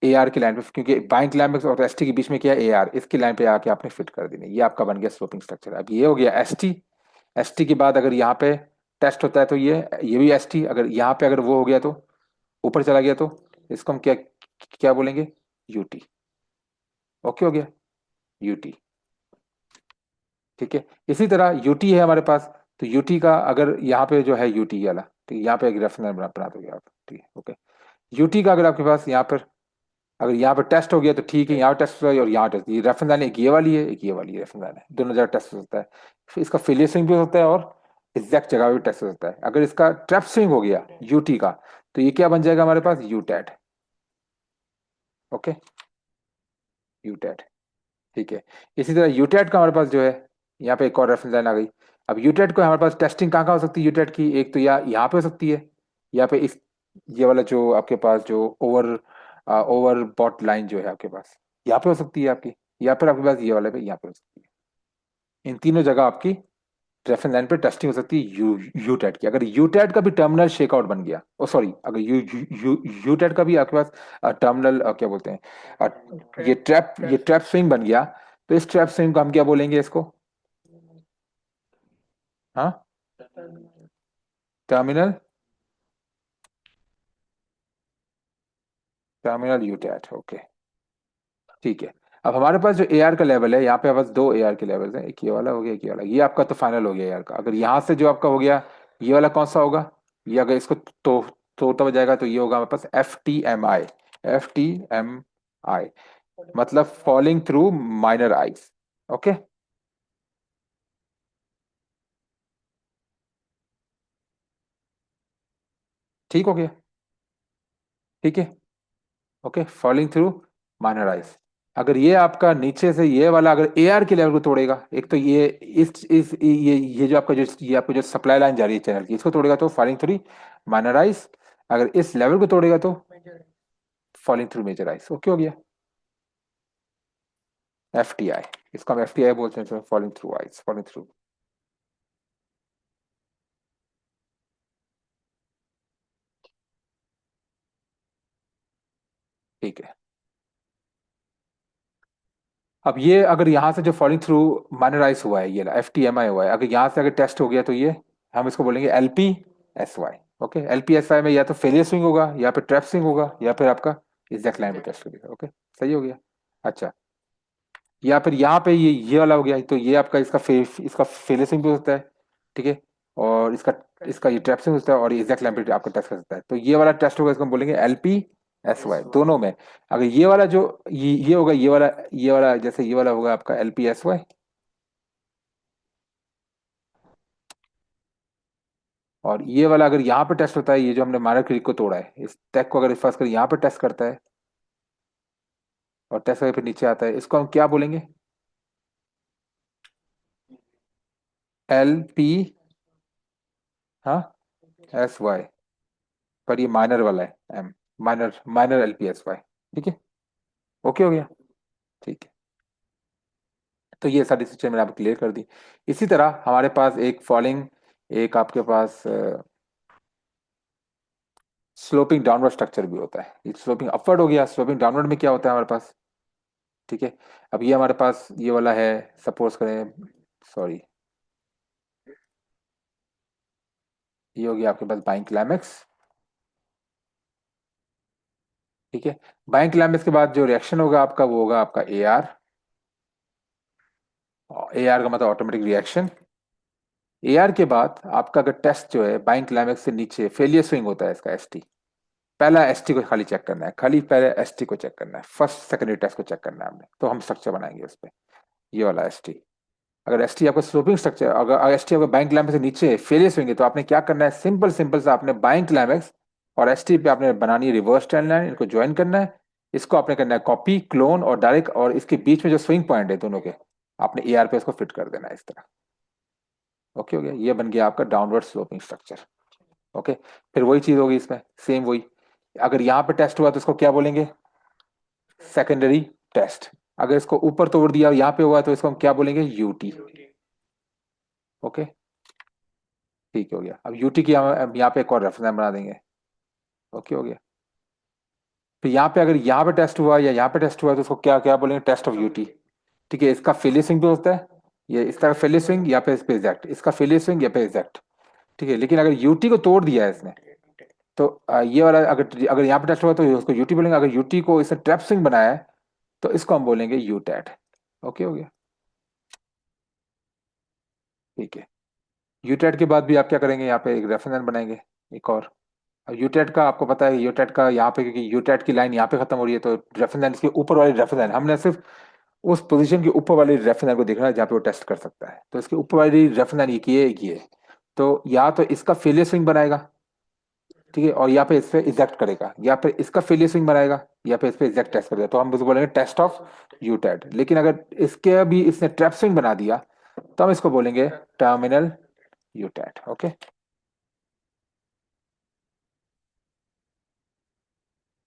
AR की लाइन पे, क्योंकि बाइंग क्लाइमैक्स और ST के बीच में क्या है, AR, इसकी लाइन पे आके आपने फिट कर देनी। ये आपका बन गया स्लोपिंग स्ट्रक्चर। अब ये हो गया ST। ST के बाद अगर यहाँ पे टेस्ट होता है तो ये भी ST, अगर यहाँ पे अगर वो हो गया तो, ऊपर चला गया तो, इसको हम क्या क्या बोलेंगे, UT। ओके, हो गया UT। ठीक है, इसी तरह UT है हमारे पास, तो UT का अगर यहाँ पे जो है UT वाला, ठीक है, यहाँ पे एक रेफरेंस बना दोगे आप। ठीक है, ओके, UT का अगर आपके पास यहाँ पर, अगर यहाँ पर टेस्ट हो गया तो ठीक है, यहाँ टेस्ट हुआ और यहाँ टेस्ट, ये रेफरेंस लाइन एक ये वाली है, एक ये वाली रेफरेंस लाइन है, दोनों जगह टेस्ट हो सकता है। फिर इसका फेलियर भी हो सकता है और एग्जैक्ट जगह भी टेस्ट हो सकता है। अगर इसका ट्रैप स्विंग हो गया UT का, तो ये क्या बन जाएगा हमारे पास, UTAT। Okay, UTAT। ठीक है, इसी तरह UTAT का हमारे पास जो है यहाँ पे एक और रेफरेंस लाइन आ गई। अब यूटेट को हमारे पास टेस्टिंग कहाँ कहाँ हो सकती है यूटेट की, एक तो या यहाँ पे हो सकती है, या पे इस ये वाला जो आपके पास जो ओवर बॉट लाइन जो है आपके पास, यहाँ पे हो सकती है आपकी, या फिर आपके पास ये वाला पे यहाँ पे हो सकती है। इन तीनों जगह आपकी रेफरेंस लाइन पे टेस्टिंग हो सकती है यूटेट की। अगर यूटेट का भी टर्मिनल शेकआउट बन गया, ओ सॉरी, अगर यूटेट का भी आपके पास टर्मिनल क्या बोलते हैं, ये ट्रैप स्विंग बन गया, तो इस ट्रैप स्विंग को हम क्या बोलेंगे इसको? हाँ, टर्मिनल टर्मिनल यूटेट, ओके, ठीक है। अब हमारे पास जो एआर का लेवल है, यहाँ पे बस दो एआर के लेवल्स हैं, एक ये वाला हो गया, एक ये वाला, ये आपका तो फाइनल हो गया एआर का। अगर यहाँ से जो आपका हो गया, ये वाला कौन सा होगा? ये अगर इसको तो तोड़ता हो जाएगा तो ये होगा हमारे पास FTMI। FTMI मतलब falling through minor ice. Okay, ठीक हो गया, ठीक है, okay, falling through minor ice. अगर ये आपका नीचे से ये वाला अगर एआर के लेवल को तोड़ेगा, एक तो ये इस ये जो आपका जो ये आपको जो सप्लाई लाइन जा रही है चैनल की, इसको तोड़ेगा तो फॉलिंग थ्रू माइनर आइस। अगर इस लेवल को तोड़ेगा तो falling through major ice. Okay हो गया, FTI, इसको हम FTI बोलते हैं, falling through ice, falling through. ठीक है। अब ये अगर यहाँ से जो फॉलिंग थ्रू माइनराइज हुआ है, ये FTMI हुआ है, अगर यहाँ से अगर टेस्ट हो गया तो ये हम इसको बोलेंगे LPSY। ओके, LPSY में या तो फेलियर स्विंग होगा, या फिर ट्रैप स्विंग होगा, या फिर आपका एग्जैक्ट लाइन पे टेस्ट हो गया। ओके, सही हो गया। अच्छा, या फिर यहाँ पे ये वाला हो गया, तो ये आपका इसका फेलियर स्विंग भी हो सकता है, ठीक है, और इसका इसका ये ट्रैप स्विंग हो सकता है, और एग्जैक्ट लाइन पे आपका टेस्ट कर सकता है। तो ये वाला टेस्ट होगा, इसको हम बोलेंगे LPSY दोनों में। अगर ये वाला जो ये होगा, ये वाला जैसे ये वाला होगा आपका LPSY, और ये वाला अगर यहाँ पे टेस्ट होता है, ये जो हमने माइनर क्रिक को तोड़ा है, इस टैग को अगर फर्स्ट कर यहाँ पे टेस्ट करता है और टेस्ट करके फिर नीचे आता है, इसको हम क्या बोलेंगे? LP, हाँ, SY, पर ये माइनर वाला है M, माइनर माइनर LPSY। ठीक है, ओके हो गया, ठीक है। तो ये सारी सिस्टम मैंने आपको क्लियर कर दी। इसी तरह हमारे पास एक फॉलिंग, एक आपके पास स्लोपिंग डाउनवर्ड स्ट्रक्चर भी होता है। ये स्लोपिंग अपवर्ड हो गया, स्लोपिंग डाउनवर्ड में क्या होता है हमारे पास? ठीक है, अब ये हमारे पास ये वाला है, सपोज करें, सॉरी, ये हो गया आपके पास बाइंग क्लाइमेक्स। ठीक है, बाइंग क्लाइमेक्स के बाद जो रिएक्शन होगा आपका, वो होगा आपका AR। AR का मतलब ऑटोमेटिक रिएक्शन। AR के बाद आपका अगर टेस्ट जो है बाइंग क्लाइमेक्स से नीचे फेलियर स्विंग होता है इसका ST। पहला ST को खाली चेक करना है, खाली पहले ST को चेक करना है, फर्स्ट सेकेंडरी टेस्ट को चेक करना है हमने, तो हम स्ट्रक्चर बनाएंगे उस पर, ये वाला ST। अगर ST आपका स्लोपिंग स्ट्रक्चर, अगर ST आपका बाइंग क्लाइमेक्स से नीचे फेलियर स्विंग है, तो आपने क्या करना है? सिंपल सिंपल सा आपने बाइंग क्लाइमेक्स और ST पे आपने बनानी है रिवर्स ट्रेंड लाइन, इनको ज्वाइन करना है, इसको आपने करना है कॉपी क्लोन और डायरेक्ट, और इसके बीच में जो स्विंग पॉइंट है दोनों के, आपने AR पे इसको फिट कर देना है इस तरह। ओके हो गया, ये बन गया आपका डाउनवर्ड स्लोपिंग स्ट्रक्चर। ओके, फिर वही चीज होगी इसमें, सेम वही। अगर यहाँ पे टेस्ट हुआ तो इसको क्या बोलेंगे? Secondary test. अगर इसको ऊपर तोड़ दिया यहाँ पे हुआ तो इसको हम क्या बोलेंगे? UT। ओके, ठीक हो गया। अब UT की हम यहाँ पे एक और रेफरेंस बना देंगे। ओके हो गया, फिर यहाँ पे अगर यहाँ पे टेस्ट हुआ या यहाँ पे टेस्ट हुआ तो उसको क्या क्या बोलेंगे? Test of UT। ठीक है, इसका फेलियर स्विंग भी होता है, ये इस तरह फेलियर स्विंग या पे इस पे एग्जैक्ट, इसका फेलियर स्विंग या पे एग्जैक्ट। ठीक है, लेकिन अगर UT को तोड़ दिया है इसने, तो ये वाला अगर अगर यहाँ पे टेस्ट हुआ तो उसको UT बोलेंगे। अगर UT को इसने ट्रैप स्विंग बनाया है तो इसको हम बोलेंगे UTAT। ओके हो गया, ठीक है। UTAT के बाद भी आप क्या करेंगे? यहाँ पे एक रेफरेंस बनाएंगे, एक और। अब यूटेट का आपको पता है, यूटेट का यहाँ पे, क्योंकि यूटेट की लाइन यहाँ पे खत्म हो रही है, तो रेफरेंस लाइन इसके ऊपर वाली रेफरेंस लाइन, हमने सिर्फ उस पोजीशन के ऊपर वाली रेफरेंस लाइन को देखना है जहाँ पे वो टेस्ट कर सकता है। तो इसके ऊपर वाली रेफरेंस लाइन ये तो या तो इसका फेलियर स्विंग बनाएगा, ठीक है, और यहाँ पे इस पे इजेक्ट करेगा, या फिर इसका फेलियर स्विंग बनाएगा, या फिर इस पे इजेक्ट टेस्ट करेगा, तो हम उसको बोलेंगे टेस्ट ऑफ यूटेट। लेकिन अगर इसके भी इसने ट्रैप स्विंग बना दिया तो हम इसको बोलेंगे टर्मिनल यूटेट। ओके,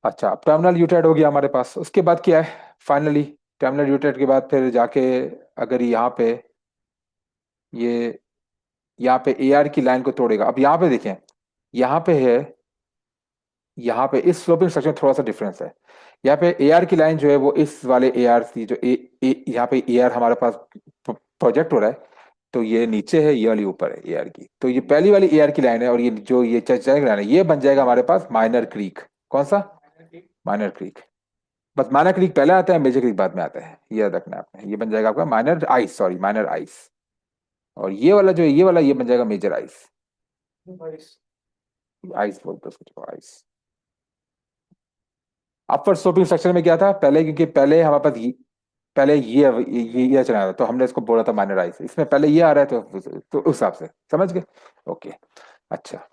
अच्छा अब टर्मिनल यूटेट हो गया हमारे पास। उसके बाद क्या है फाइनली, टर्मिनल यूटेट के बाद फिर जाके अगर यहाँ पे ये यहाँ पे ए आर की लाइन को तोड़ेगा। अब यहाँ पे देखें, यहाँ पे है, यहाँ पे इस स्लोपिंग स्ट्रक्चर में थोड़ा सा डिफरेंस है। यहाँ पे ए आर की लाइन जो है वो इस वाले ए आर सी जो यहाँ पे ए आर हमारे पास प्रोजेक्ट हो रहा है, तो ये नीचे है, ये वाली ऊपर है ए आर की। तो ये पहली वाली ए आर की लाइन है, और ये जो ये चर्चाई लाइन है ये बन जाएगा हमारे पास माइनर क्रीक। कौन सा? Minor creek. बस माइनर क्रीक पहले आता है, मेजर क्रीक बाद में आता है, ये याद रखना है आपने। ये बन जाएगा आपका minor ice, sorry minor ice. और ये वाला जो है, ये वाला ये बन जाएगा मेजर आइस। आइस बोलते हैं उसको, आइस। अपर स्लोपिंग स्ट्रक्चर में क्या था पहले, क्योंकि पहले हमारे पास पहले ये चला था, तो हमने इसको बोला था माइनर आइस। इसमें पहले ये आ रहा है, तो उस हिसाब से समझ गए। ओके, अच्छा।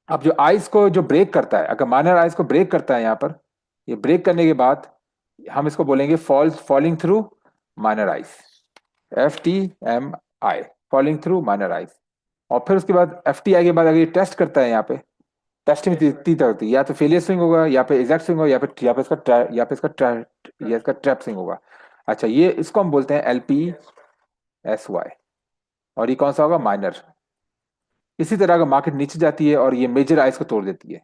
अब जो आइस को जो ब्रेक करता है, अगर माइनर आइस को ब्रेक करता है यहाँ पर, ये ब्रेक करने के बाद हम इसको बोलेंगे falling through minor ice. FTMI, falling through minor ice. और फिर उसके बाद FTI के बाद अगर ये टेस्ट करता है यहाँ पे, टेस्ट में तीन तरह होती है, या तो फेलियर स्विंग होगा, या पे एग्जैक्ट स्विंग होगा, या पे इसका या पे इसका या इसका ट्रैप स्विंग होगा। अच्छा, ये इसको हम बोलते हैं LPSY। और ये कौन सा होगा? माइनर। इसी तरह अगर मार्केट नीचे जाती है और ये मेजर आइस को तोड़ देती है,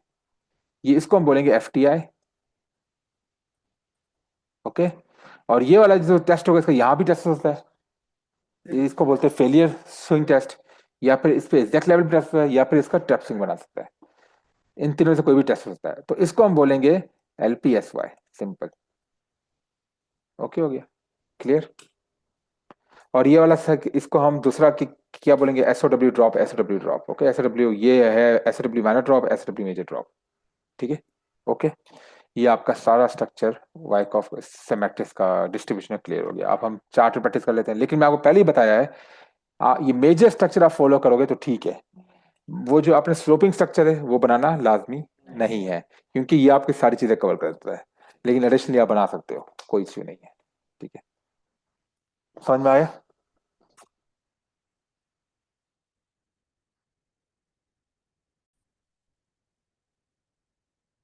ये इसको हम बोलेंगे FTI। ओके, और ये वाला जो टेस्ट होगा इसका यहाँ भी टेस्ट होता है, ये इसको बोलते हैं फेलियर स्विंग टेस्ट। या फिर इस पे एग्जैक्ट लेवल टेस्ट होता है, या फिर इसका ट्रैप स्विंग बना सकता है। इन तीनों से कोई भी टेस्ट हो सकता है, तो इसको हम बोलेंगे LPSY। सिंपल। ओके, हो गया क्लियर। और ये वाला इसको हम दूसरा क्या बोलेंगे? SOW drop, SOW drop. Okay, SOW ये है, SOW minor drop, SOW major drop. ठीक है, ओके। ये आपका सारा स्ट्रक्चर वाइकॉफ सेमेट्रिक्स का डिस्ट्रीब्यूशन क्लियर हो गया। अब हम चार्ट पे प्रैक्टिस कर लेते हैं, लेकिन मैं आपको पहले ही बताया है, ये मेजर स्ट्रक्चर आप फॉलो करोगे तो ठीक है। वो जो आपने स्लोपिंग स्ट्रक्चर है वो बनाना लाजमी नहीं है, क्योंकि ये आपकी सारी चीजें कवर करता है। लेकिन एडिशनली आप बना सकते हो, कोई इश्यू नहीं है। ठीक है, समझ में आया?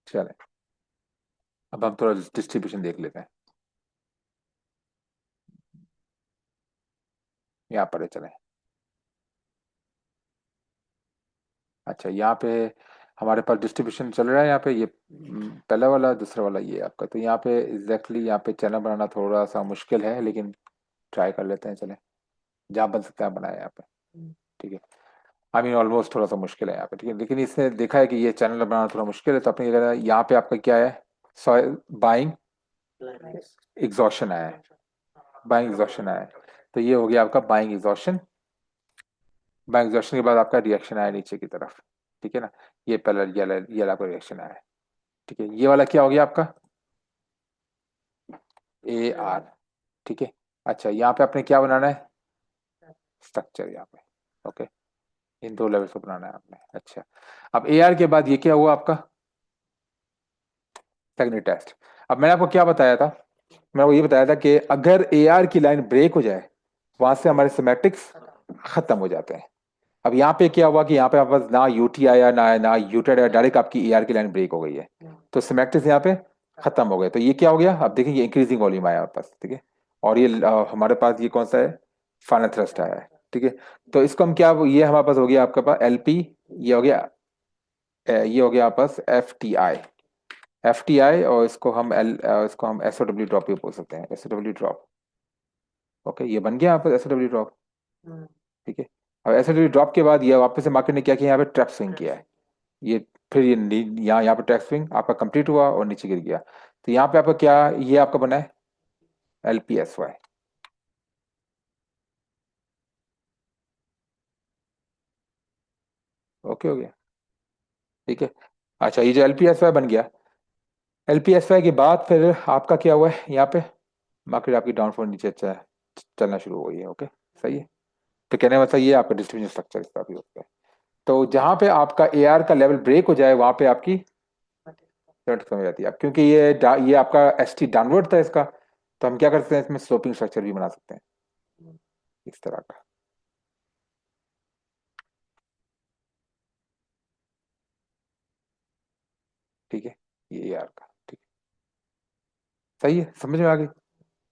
चले, अब हम थोड़ा डिस्ट्रीब्यूशन देख लेते हैं। यहाँ पर चले। अच्छा, यहाँ पे हमारे पास डिस्ट्रीब्यूशन चल रहा है। यहाँ पे ये पहला वाला, दूसरा वाला ये आपका। तो यहाँ पे एग्जैक्टली यहाँ पे चैनल बनाना थोड़ा सा मुश्किल है, लेकिन ट्राई कर लेते हैं। चले, जहाँ बन सकता है बनाए यहाँ पे। ठीक है, आई मीन ऑलमोस्ट थोड़ा सा मुश्किल है यहाँ पे। ठीक है, लेकिन इसने देखा है कि ये चैनल बनाना थोड़ा मुश्किल है, तो अपने क्या करना है, यहाँ पे आपका क्या है? बाइंग एग्जॉशन आया है, बाइंग एग्जॉशन आया है। तो ये हो गया आपका बाइंग एग्जॉशन। बाइंग एग्जॉशन के बाद आपका रिएक्शन आया नीचे की तरफ। ठीक है ना, ये पहला ये वाला आपका रिएक्शन आया है। ठीक है, ये वाला क्या हो गया आपका? AR। ठीक है, अच्छा यहाँ पे आपने क्या बनाना है? स्ट्रक्चर यहाँ पे। ओके, इन दो लेवल्स को बनाना है आपने। अच्छा, अब AR के बाद ये क्या हुआ आपका? Secondary test. अब मैंने आपको क्या बताया था? मैं आपको ये बताया था कि अगर AR की लाइन ब्रेक हो जाए, वहां से हमारे सिमेटिक्स खत्म हो जाते हैं। अब यहाँ पे क्या हुआ कि यहाँ पे आपके पास ना यूटी आया, ना यूटेड आया, डायरेक्ट आपकी AR की लाइन ब्रेक हो गई है। तो सिमेटिक्स यहाँ पे खत्म हो गए। तो ये क्या हो गया? अब देखिए, ये इंक्रीजिंग वॉल्यूम आया हमारे पास। ठीक है, और ये हमारे पास ये कौन सा है? फाइनल थ्रस्ट आया है। ठीक है, तो इसको हम क्या, ये हमारे पास हो गया आपके पास LP, ये हो गया ये हो गया आपके पास FTI। और इसको हम SOW ड्रॉप भी बोल सकते हैं, SOW ड्रॉप। ओके, ये बन गया यहाँ पर SOW ड्रॉप। ठीक है, अब SOW ड्रॉप के बाद ये वापस से मार्केट ने क्या किया? यहाँ पे ट्रैप स्विंग किया है। ये फिर यहाँ पे ट्रैप स्विंग आपका कंप्लीट हुआ और नीचे गिर गया। तो यहाँ पे आपका क्या, ये आपका बना है LPSY। ओके, हो गया। ठीक है, अच्छा, ये जो LPSY बन गया, LPSY के बाद फिर आपका क्या हुआ है? यहाँ पे मार्केट आपकी डाउनफॉल नीचे चलना शुरू हो गई है। ओके, सही है। तो कहने का मतलब ये आपका डिस्ट्रीब्यूशन स्ट्रक्चर इसका भी होता है। तो जहां पे आपका AR का लेवल ब्रेक हो जाए, वहां पे आपकी करंट कम हो जाती है। अब क्योंकि ये आपका ST डाउनवर्ड था इसका, तो हम क्या कर सकते हैं? इसमें स्लोपिंग स्ट्रक्चर भी बना सकते हैं। इस तरह का। ठीक है, ये AR का। ठीक है, सही है, समझ में आ गई।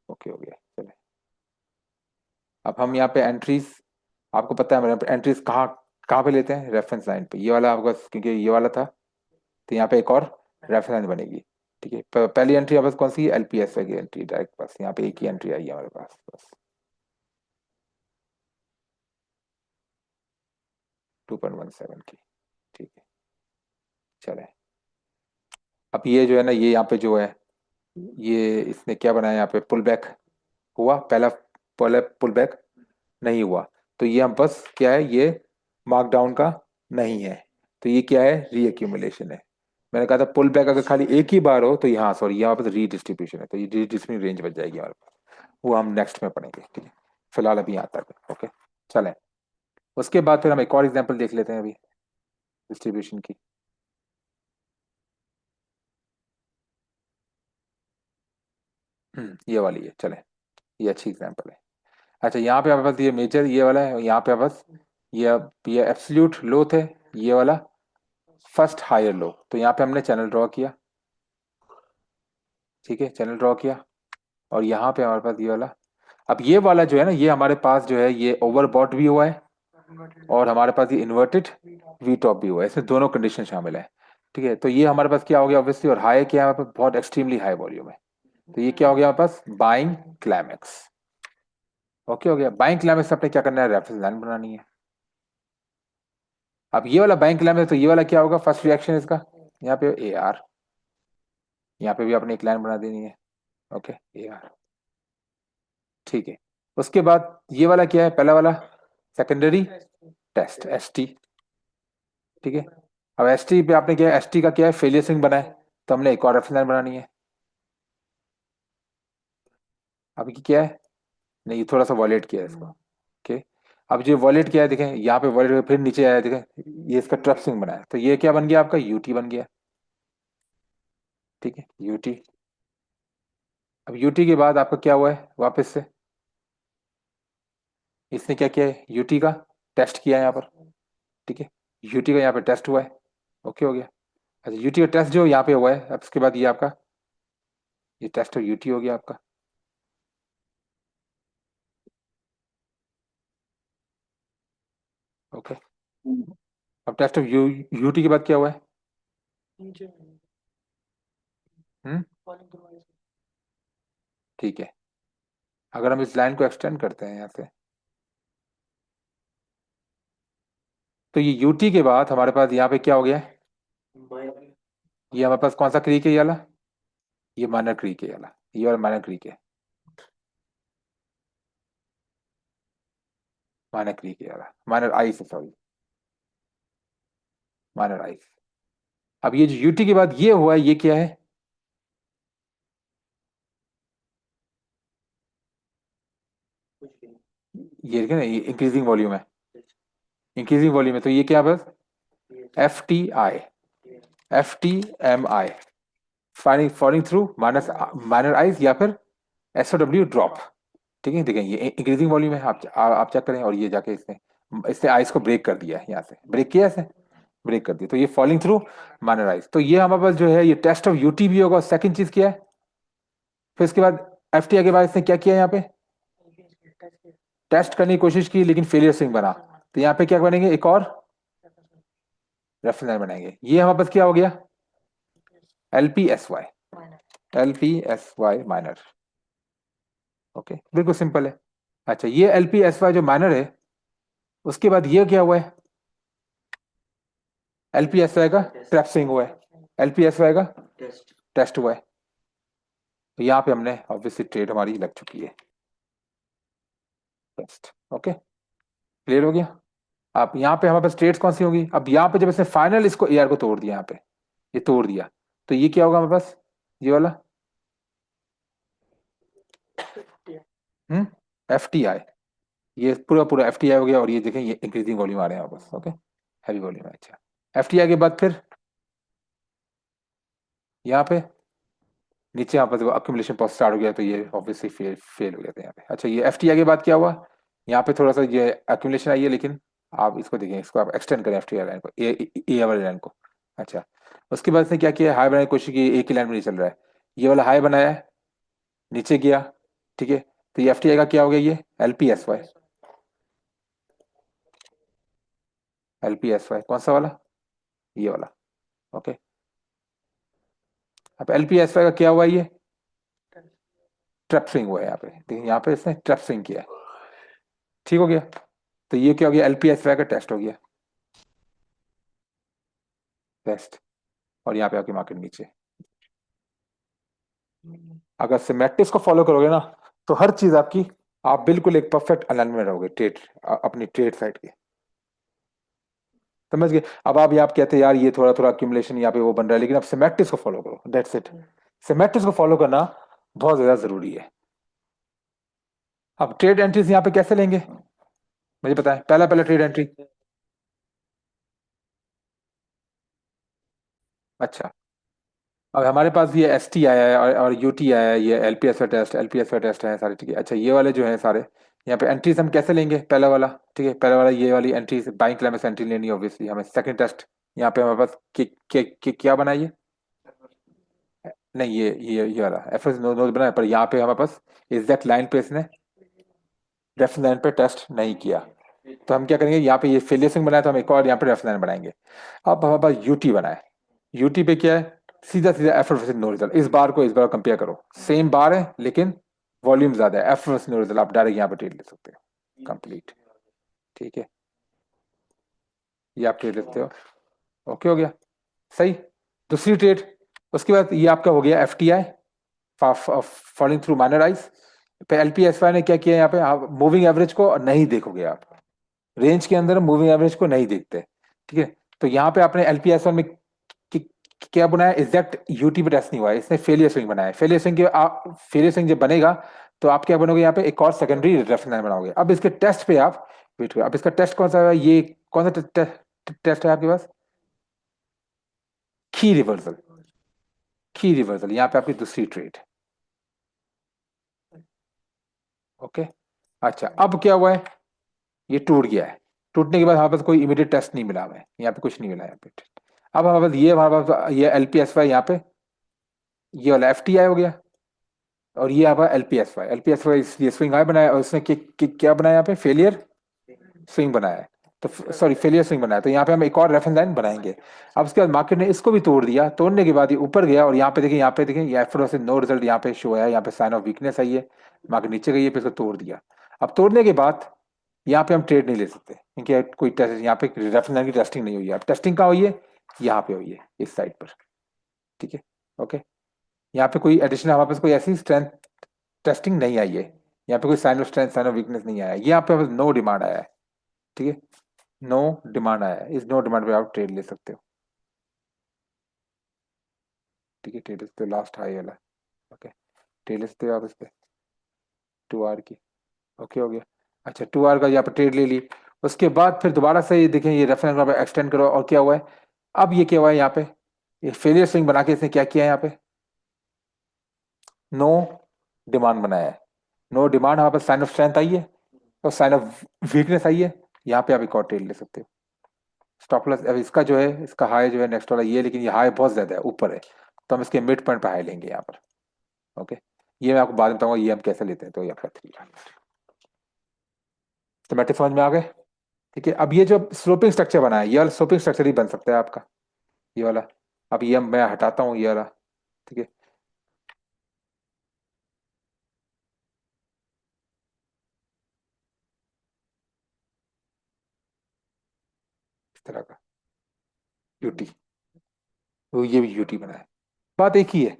ओके हो गया, चले। अब हम यहाँ पे एंट्रीज, आपको पता है मेरे एंट्रीज कहाँ कहाँ पे लेते हैं, रेफरेंस लाइन पे। ये वाला आपका क्योंकि ये वाला था, तो यहाँ पे एक और रेफरेंस लाइन बनेगी। ठीक है, पहली एंट्री हमारे पास कौन सी है, LPS की एंट्री डायरेक्ट, बस यहाँ पे एक ही एंट्री आई है हमारे पास बस, 2.17 की। ठीक है, चले। अब ये जो है ना, ये यहाँ पे जो है, ये इसने क्या बनाया, यहाँ पे पुल बैक हुआ पहला, पहले पुल बैक नहीं हुआ, तो ये हम बस क्या है, ये मार्कडाउन का नहीं है, तो ये क्या है, रीअक्यूमुलेशन है। मैंने कहा था पुल बैक अगर खाली एक ही बार हो तो यहाँ सॉरी यहाँ पर रीडिस्ट्रीब्यूशन है, तो ये रीडिस्ट्रीब्यूशन रेंज बच जाएगी हमारे पास, वो हम नेक्स्ट में पढ़ेंगे। ठीक है, फिलहाल अभी यहाँ तक है। ओके, चलें। उसके बाद फिर हम एक और एग्जांपल देख लेते हैं अभी डिस्ट्रीब्यूशन की। ये वाली है, चलें, ये अच्छी एग्जांपल है। अच्छा, यहाँ पे हमारे पास ये मेजर ये वाला है, यहाँ पे हमारे पास ये एब्सोल्यूट लो थे, ये वाला फर्स्ट हायर लो, तो यहाँ पे हमने चैनल ड्रॉ किया। ठीक है, चैनल ड्रॉ किया, और यहाँ पे हमारे पास ये वाला, अब ये वाला जो है ना, ये हमारे पास जो है ये ओवरबॉट भी हुआ है, और हमारे पास ये इन्वर्टेड वी टॉप भी हुआ है, इसमें दोनों कंडीशन शामिल है। ठीक है, तो ये हमारे पास क्या हो गया ऑब्वियसली, और हाई क्या है हमारे पास, बहुत एक्सट्रीमली हाई वॉल्यूम है, तो ये क्या हो गया हमारे पास, बाइंग क्लाइमेक्स। ओके हो गया, बाइंग क्लाइमेक्स अपने क्या करना है, रेफरेंस लाइन बनानी है। अब ये वाला बाइंग क्लाइमेक्स, तो ये वाला क्या होगा, फर्स्ट रिएक्शन इसका, यहाँ पे AR, यहाँ पे भी अपने एक लाइन बना देनी है। Okay, AR। ठीक है, उसके बाद ये वाला क्या है, पहला वाला सेकेंडरी टेस्ट, ST। ठीक है, अब ST पे आपने क्या है, ST का क्या है, फेलियर स्विंग बनाए, तो हमने एक और रेफरेंस लाइन बनानी है। अब ये क्या है, नहीं ये थोड़ा सा वॉलेट किया है इसको। ओके, अब जो वॉलेट किया है देखें, यहाँ पे वॉलेट फिर नीचे आया देखें, ये इसका ट्रप स्विंग बनाया, तो ये क्या बन गया आपका, UT बन गया। ठीक है, UT। अब UT के बाद आपका क्या हुआ है वापस से, इसने क्या किया है, UT का टेस्ट किया है यहाँ पर। ठीक है, UT का यहाँ पे टेस्ट हुआ है। ओके हो गया। अच्छा, UT का टेस्ट जो यहाँ पे हुआ है, अब उसके बाद ये आपका ये टेस्ट ऑफ UT हो गया आपका। ओके, अब टेस्ट ऑफ UT के बाद क्या हुआ है, हम्म, ठीक है। अगर हम इस लाइन को एक्सटेंड करते हैं यहाँ से, तो ये UT के बाद हमारे पास यहाँ पे क्या हो गया है, ये हमारे पास कौन सा क्रीक है, ये वाला, ये माइनर क्रीक है, ये वाला, ये वाला माइनर क्रीक है, माइनर क्रीक है, ये वाला माइनर आइस है, सॉरी, माइनर आइस। अब ये जो UT के बाद ये हुआ है, ये क्या है, ये देखिए ना, ये इंक्रीजिंग वॉल्यूम है, इंक्रीजिंग वॉल्यूम है, तो ये क्या है बस, FTI, FTMI, fining falling through minus minor ice, या फिर SOW ड्रॉप। ठीक है, देखें ये इंक्रीजिंग वॉल्यूम है, आप चेक करें, और ये जाके इसने इसने आइस को ब्रेक कर दिया है, यहाँ से ब्रेक किया इसे, ब्रेक कर दिया, तो ये फॉलिंग थ्रू माइनर आइस, तो ये हमारे पास जो है ये टेस्ट ऑफ UT भी होगा। सेकंड चीज क्या है, फिर इसके बाद FTI के बाद इसने क्या किया यहाँ पे, टेस्ट करने की कोशिश की लेकिन फेलियर स्विंग बना, तो यहाँ पे क्या बनेंगे, एक और रेफरेंस लाइन बनाएंगे, ये हमारे पास क्या हो गया, LPSY, LPSY माइनर। ओके, बिल्कुल सिंपल है। अच्छा, ये LPSY जो माइनर है, उसके बाद ये क्या हुआ है, LPSY का ट्रैप स्विंग हुआ है, LPSY का टेस्ट हुआ है, तो यहाँ पे हमने ऑब्वियसली ट्रेड हमारी लग चुकी है, टेस्ट। ओके, क्लियर हो गया। अब यहाँ पे हमारे पास ट्रेड्स कौन सी होंगी, अब यहाँ पे जब इसने फाइनल इसको AR को तोड़ दिया, यहाँ पे ये तोड़ दिया, तो ये क्या होगा हमारे पास, ये वाला, हम्म, FTI, ये पूरा पूरा FTI हो गया, और ये देखें ये इंक्रीजिंग वॉल्यूम आ रहे हैं वापस। ओके, हैवी वॉल्यूम है। अच्छा, FTI के बाद फिर यहाँ पे नीचे यहाँ पर अक्यूमुलेशन प्रोसेस स्टार्ट हो गया, तो ये ऑब्वियसली फेल फेल हो गया था यहाँ पे। अच्छा, ये FTI के बाद क्या हुआ, यहाँ पे थोड़ा सा ये एक्यूमुलेशन आई है, लेकिन आप इसको देखें, इसको आप एक्सटेंड करें एफ टी लाइन को, ए वाली लाइन को। अच्छा, उसके बाद से क्या किया, हाई बनाने की कोशिश की, एक ही लाइन में नहीं चल रहा है, ये वाला हाई बनाया है, नीचे गया, ठीक है। तो ये एफ टी आई का क्या हो गया, ये L P S Y, L P S Y कौन सा वाला, ये वाला। ओके, अब एल पी एस वाई का क्या हुआ, ये ट्रैप स्विंग हुआ है यहाँ पे, देखिए यहाँ पे इसने ट्रैप स्विंग किया है, ठीक हो गया। तो ये क्या हो गया, एल पी एस वाई का टेस्ट हो गया, टेस्ट। और यहाँ पे आपकी मार्केट नीचे। अगर सिमेट्रिक्स को फॉलो करोगे ना, तो हर चीज आपकी, आप बिल्कुल एक परफेक्ट अलाइनमेंट में रहोगे ट्रेड, अपनी ट्रेड साइड की। समझ गए। अब आप यहाँ पे कहते हैं यार ये थोड़ा थोड़ा accumulation यहाँ पे वो बन रहा है, लेकिन आप सिमेट्रिक्स को फॉलो करो, दैट्स इट। सिमेट्रिक्स को फॉलो करना बहुत ज्यादा जरूरी है। अब ट्रेड एंट्रीज यहाँ पे कैसे लेंगे, मुझे पता है, पहला पहला ट्रेड एंट्री। अच्छा, अब हमारे पास ये एस टी आया है और यू टी आया है, ये एलपीएस का टेस्ट, एलपीएस का टेस्ट है सारे, ठीक है। अच्छा, ये वाले जो है सारे, यहाँ पे एंट्रीज हम कैसे लेंगे, पहला वाला, ठीक है, पहला वाला ये वाली एंट्री, बाइंग क्लाइमेक्स से एंट्री लेनी है ऑब्वियसली हमें। सेकंड टेस्ट, यहाँ पे हमारे पास क्या बनाइए, नहीं ये वाला एफ एस नो बनाया, पर यहाँ पे हमारे पास एग्जैक्ट लाइन पे इसने रेफरेंस लाइन पे टेस्ट नहीं किया। तो हम क्या करेंगे, यहाँ पे ये फेलियर स्विंग बनाया, तो हम एक और यहाँ पे रेफरेंस लाइन बनाएंगे। अब हमारे पास यूटी बनाए, यूटी पे क्या है, सीधा सीधा एफ वर्सेस नो रिजल्ट, इस बार को इस बार कंपेयर करो, सेम बार है लेकिन वॉल्यूम ज्यादा है, एफ वर्सेस नो रिजल्ट, आप डायरेक्ट यहाँ पे ट्रेड ले सकते हो कंप्लीट, ठीक है। ये आप ट्रेड लेते हो, ओके हो गया, सही। दूसरी ट्रेड, उसके बाद ये आपका हो गया F T I, falling through minor ice पे। एलपीएसवाई ने क्या किया, यहाँ पे आप मूविंग एवरेज को नहीं देखोगे, आप रेंज के अंदर मूविंग एवरेज को नहीं देखते, ठीक है। तो यहाँ पे आपने एलपीएसवाई में कि- क्या बनाया, एग्जैक्ट यूटी पे टेस्ट नहीं हुआ है, इसने फेलियर स्विंग बनाया है। फेलियर स्विंग के आप, फेलियर स्विंग जब बनेगा, तो आप क्या बनोगे, यहाँ पे एक और सेकेंडरी रेफरेंस बनाओगे। अब इसके टेस्ट पे आप वेट करो, अब इसका टेस्ट कौन सा है, ये कौन सा टेस्ट है आपके पास, की रिवर्सल, की रिवर्सल, यहाँ पे आपकी दूसरी ट्रेड, ओके। अच्छा, अब क्या हुआ है, ये टूट गया है, टूटने के बाद हमारे पास कोई इमीडिएट टेस्ट नहीं मिला हमें, यहाँ पे कुछ नहीं मिला यहाँ पे। अब हमारे पास ये, हमारे पास ये एल पी एस वाई, यहाँ पे ये वाला एफ टी आई हो गया, और ये यहाँ पर L P S Y, L P S Y ये स्विंग आई बनाया, और उसने क्या बनाया यहाँ पे, फेलियर स्विंग बनाया है। तो सॉरी, फेलियर स्विंग बनाया, तो यहाँ पे हम एक और रेफरेंस लाइन बनाएंगे। अब उसके बाद मार्केट ने इसको भी तोड़ दिया, तोड़ने के बाद ये ऊपर गया, और यहाँ पे देखें ये एफ से नो रिजल्ट यहाँ पे शो है, यहाँ पे साइन ऑफ वीकनेस आई है, मार्केट नीचे गई है, फिर इसको तोड़ दिया। अब तोड़ने के बाद यहाँ पे हम ट्रेड नहीं ले सकते, क्योंकि कोई टेस्ट, यहाँ पे रेफरेंस लाइन की टेस्टिंग नहीं हुई है। अब टेस्टिंग कहाँ हुई है, यहाँ पे हुई है, इस साइड पर, ठीक है, ओके। यहाँ पे कोई एडिशनल हमारे पास कोई ऐसी स्ट्रेंथ टेस्टिंग नहीं आई है, यहाँ पे कोई sign of strength, sign of weakness नहीं आया है, यहाँ पे नो डिमांड आया है, ठीक है, नो डिमांड आया है, इस नो डिमांड पे आप ट्रेड ले सकते हो, ठीक है। ट्रेड पे लास्ट हाई वाला, ओके, ट्रेड ले सकते हो आप इस पे, 2 आवर की, ओके हो गया। अच्छा, 2 आवर का यहाँ पे ट्रेड ले ली, उसके बाद फिर दोबारा से ये देखें, ये रेफरेंस एक्सटेंड करो, और क्या हुआ है, अब ये क्या हुआ है यहाँ पे, ये फेलियर स्विंग बना के इसने क्या किया है, यहाँ पे नो डिमांड बनाया है। नो डिमांड, हमारे पास साइन ऑफ स्ट्रेंथ आई है, और साइन ऑफ वीकनेस आई है, यहाँ पे आप एक और ट्रेड ले सकते हो। स्टॉप लॉस, अब इसका जो है, इसका हाई जो है नेक्स्ट वाला ये, लेकिन ये हाई बहुत ज्यादा है, ऊपर है, तो हम इसके मिड पॉइंट पे हाई लेंगे यहाँ पर, ओके। ये मैं आपको बाद में बताऊंगा ये हम कैसे लेते हैं, तो ये आपका 3। तो मैट्रिक्स समझ में आ गए, ठीक है। अब ये जो स्लोपिंग स्ट्रक्चर बना है, ये वाला स्लोपिंग स्ट्रक्चर ही बन सकता है आपका, ये वाला। अब ये मैं हटाता हूँ ये वाला, ठीक है, इस तरह का यूटी, तो ये भी यूटी बना है, बात एक ही है,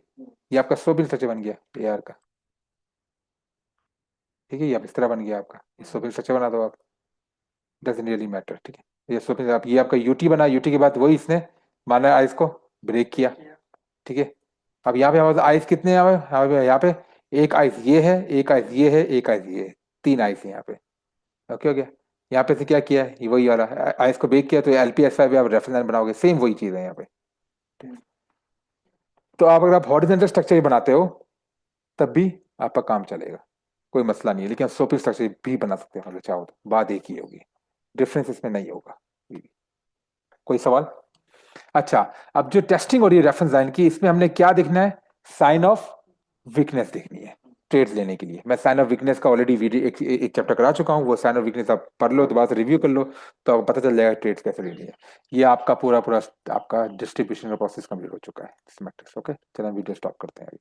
ये आपका स्लोपिंग स्ट्रक्चर बन गया एआर का, ठीक है। ये अब इस तरह बन गया आपका, स्लोपिंग स्ट्रक्चर बना दो आप, डजेंट रियली मैटर, ठीक है। ये स्लोपिंग, आप ये आपका यूटी बना, यूटी के बाद वही इसने माना आइस को ब्रेक किया, ठीक है। अब यहाँ पे हमारे आइस कितने हैं, यहाँ पे एक आइस ये है, एक आइस ये है, एक आइस ये है, 3 आइस है यहाँ पे, ओके हो गया। यहाँ पे से क्या किया है, ये वही वाला आइस को बेक किया, तो एलपीएसआई भी आप रेफरेंस बनाओगे, सेम वही चीज है यहाँ पे। तो आप अगर आप हॉरिजॉन्टल स्ट्रक्चर ही बनाते हो, तब भी आपका काम चलेगा, कोई मसला नहीं है, लेकिन सोपी स्ट्रक्चर भी बना सकते हैं अगर चाहो तो, बात एक ही होगी, डिफरेंस इसमें नहीं होगा। कोई सवाल? अच्छा, अब जो टेस्टिंग हो रही है रेफरेंस लाइन की, इसमें हमने क्या देखना है? साइन ऑफ वीकनेस देखनी है ट्रेड्स लेने के लिए। मैं साइन ऑफ वीकनेस का ऑलरेडी वीडियो एक चैप्टर करा चुका हूँ, वो साइन ऑफ वीकनेस आप पढ़ लो, दोबारा से रिव्यू कर लो, तो आपको पता चल जाएगा ट्रेड्स कैसे लेनी है। ये आपका पूरा पूरा आपका डिस्ट्रीब्यूशन का प्रोसेस कंप्लीट हो चुका है इस मैट्रिक्स। ओके, चलो हम वीडियो स्टॉप करते हैं अभी।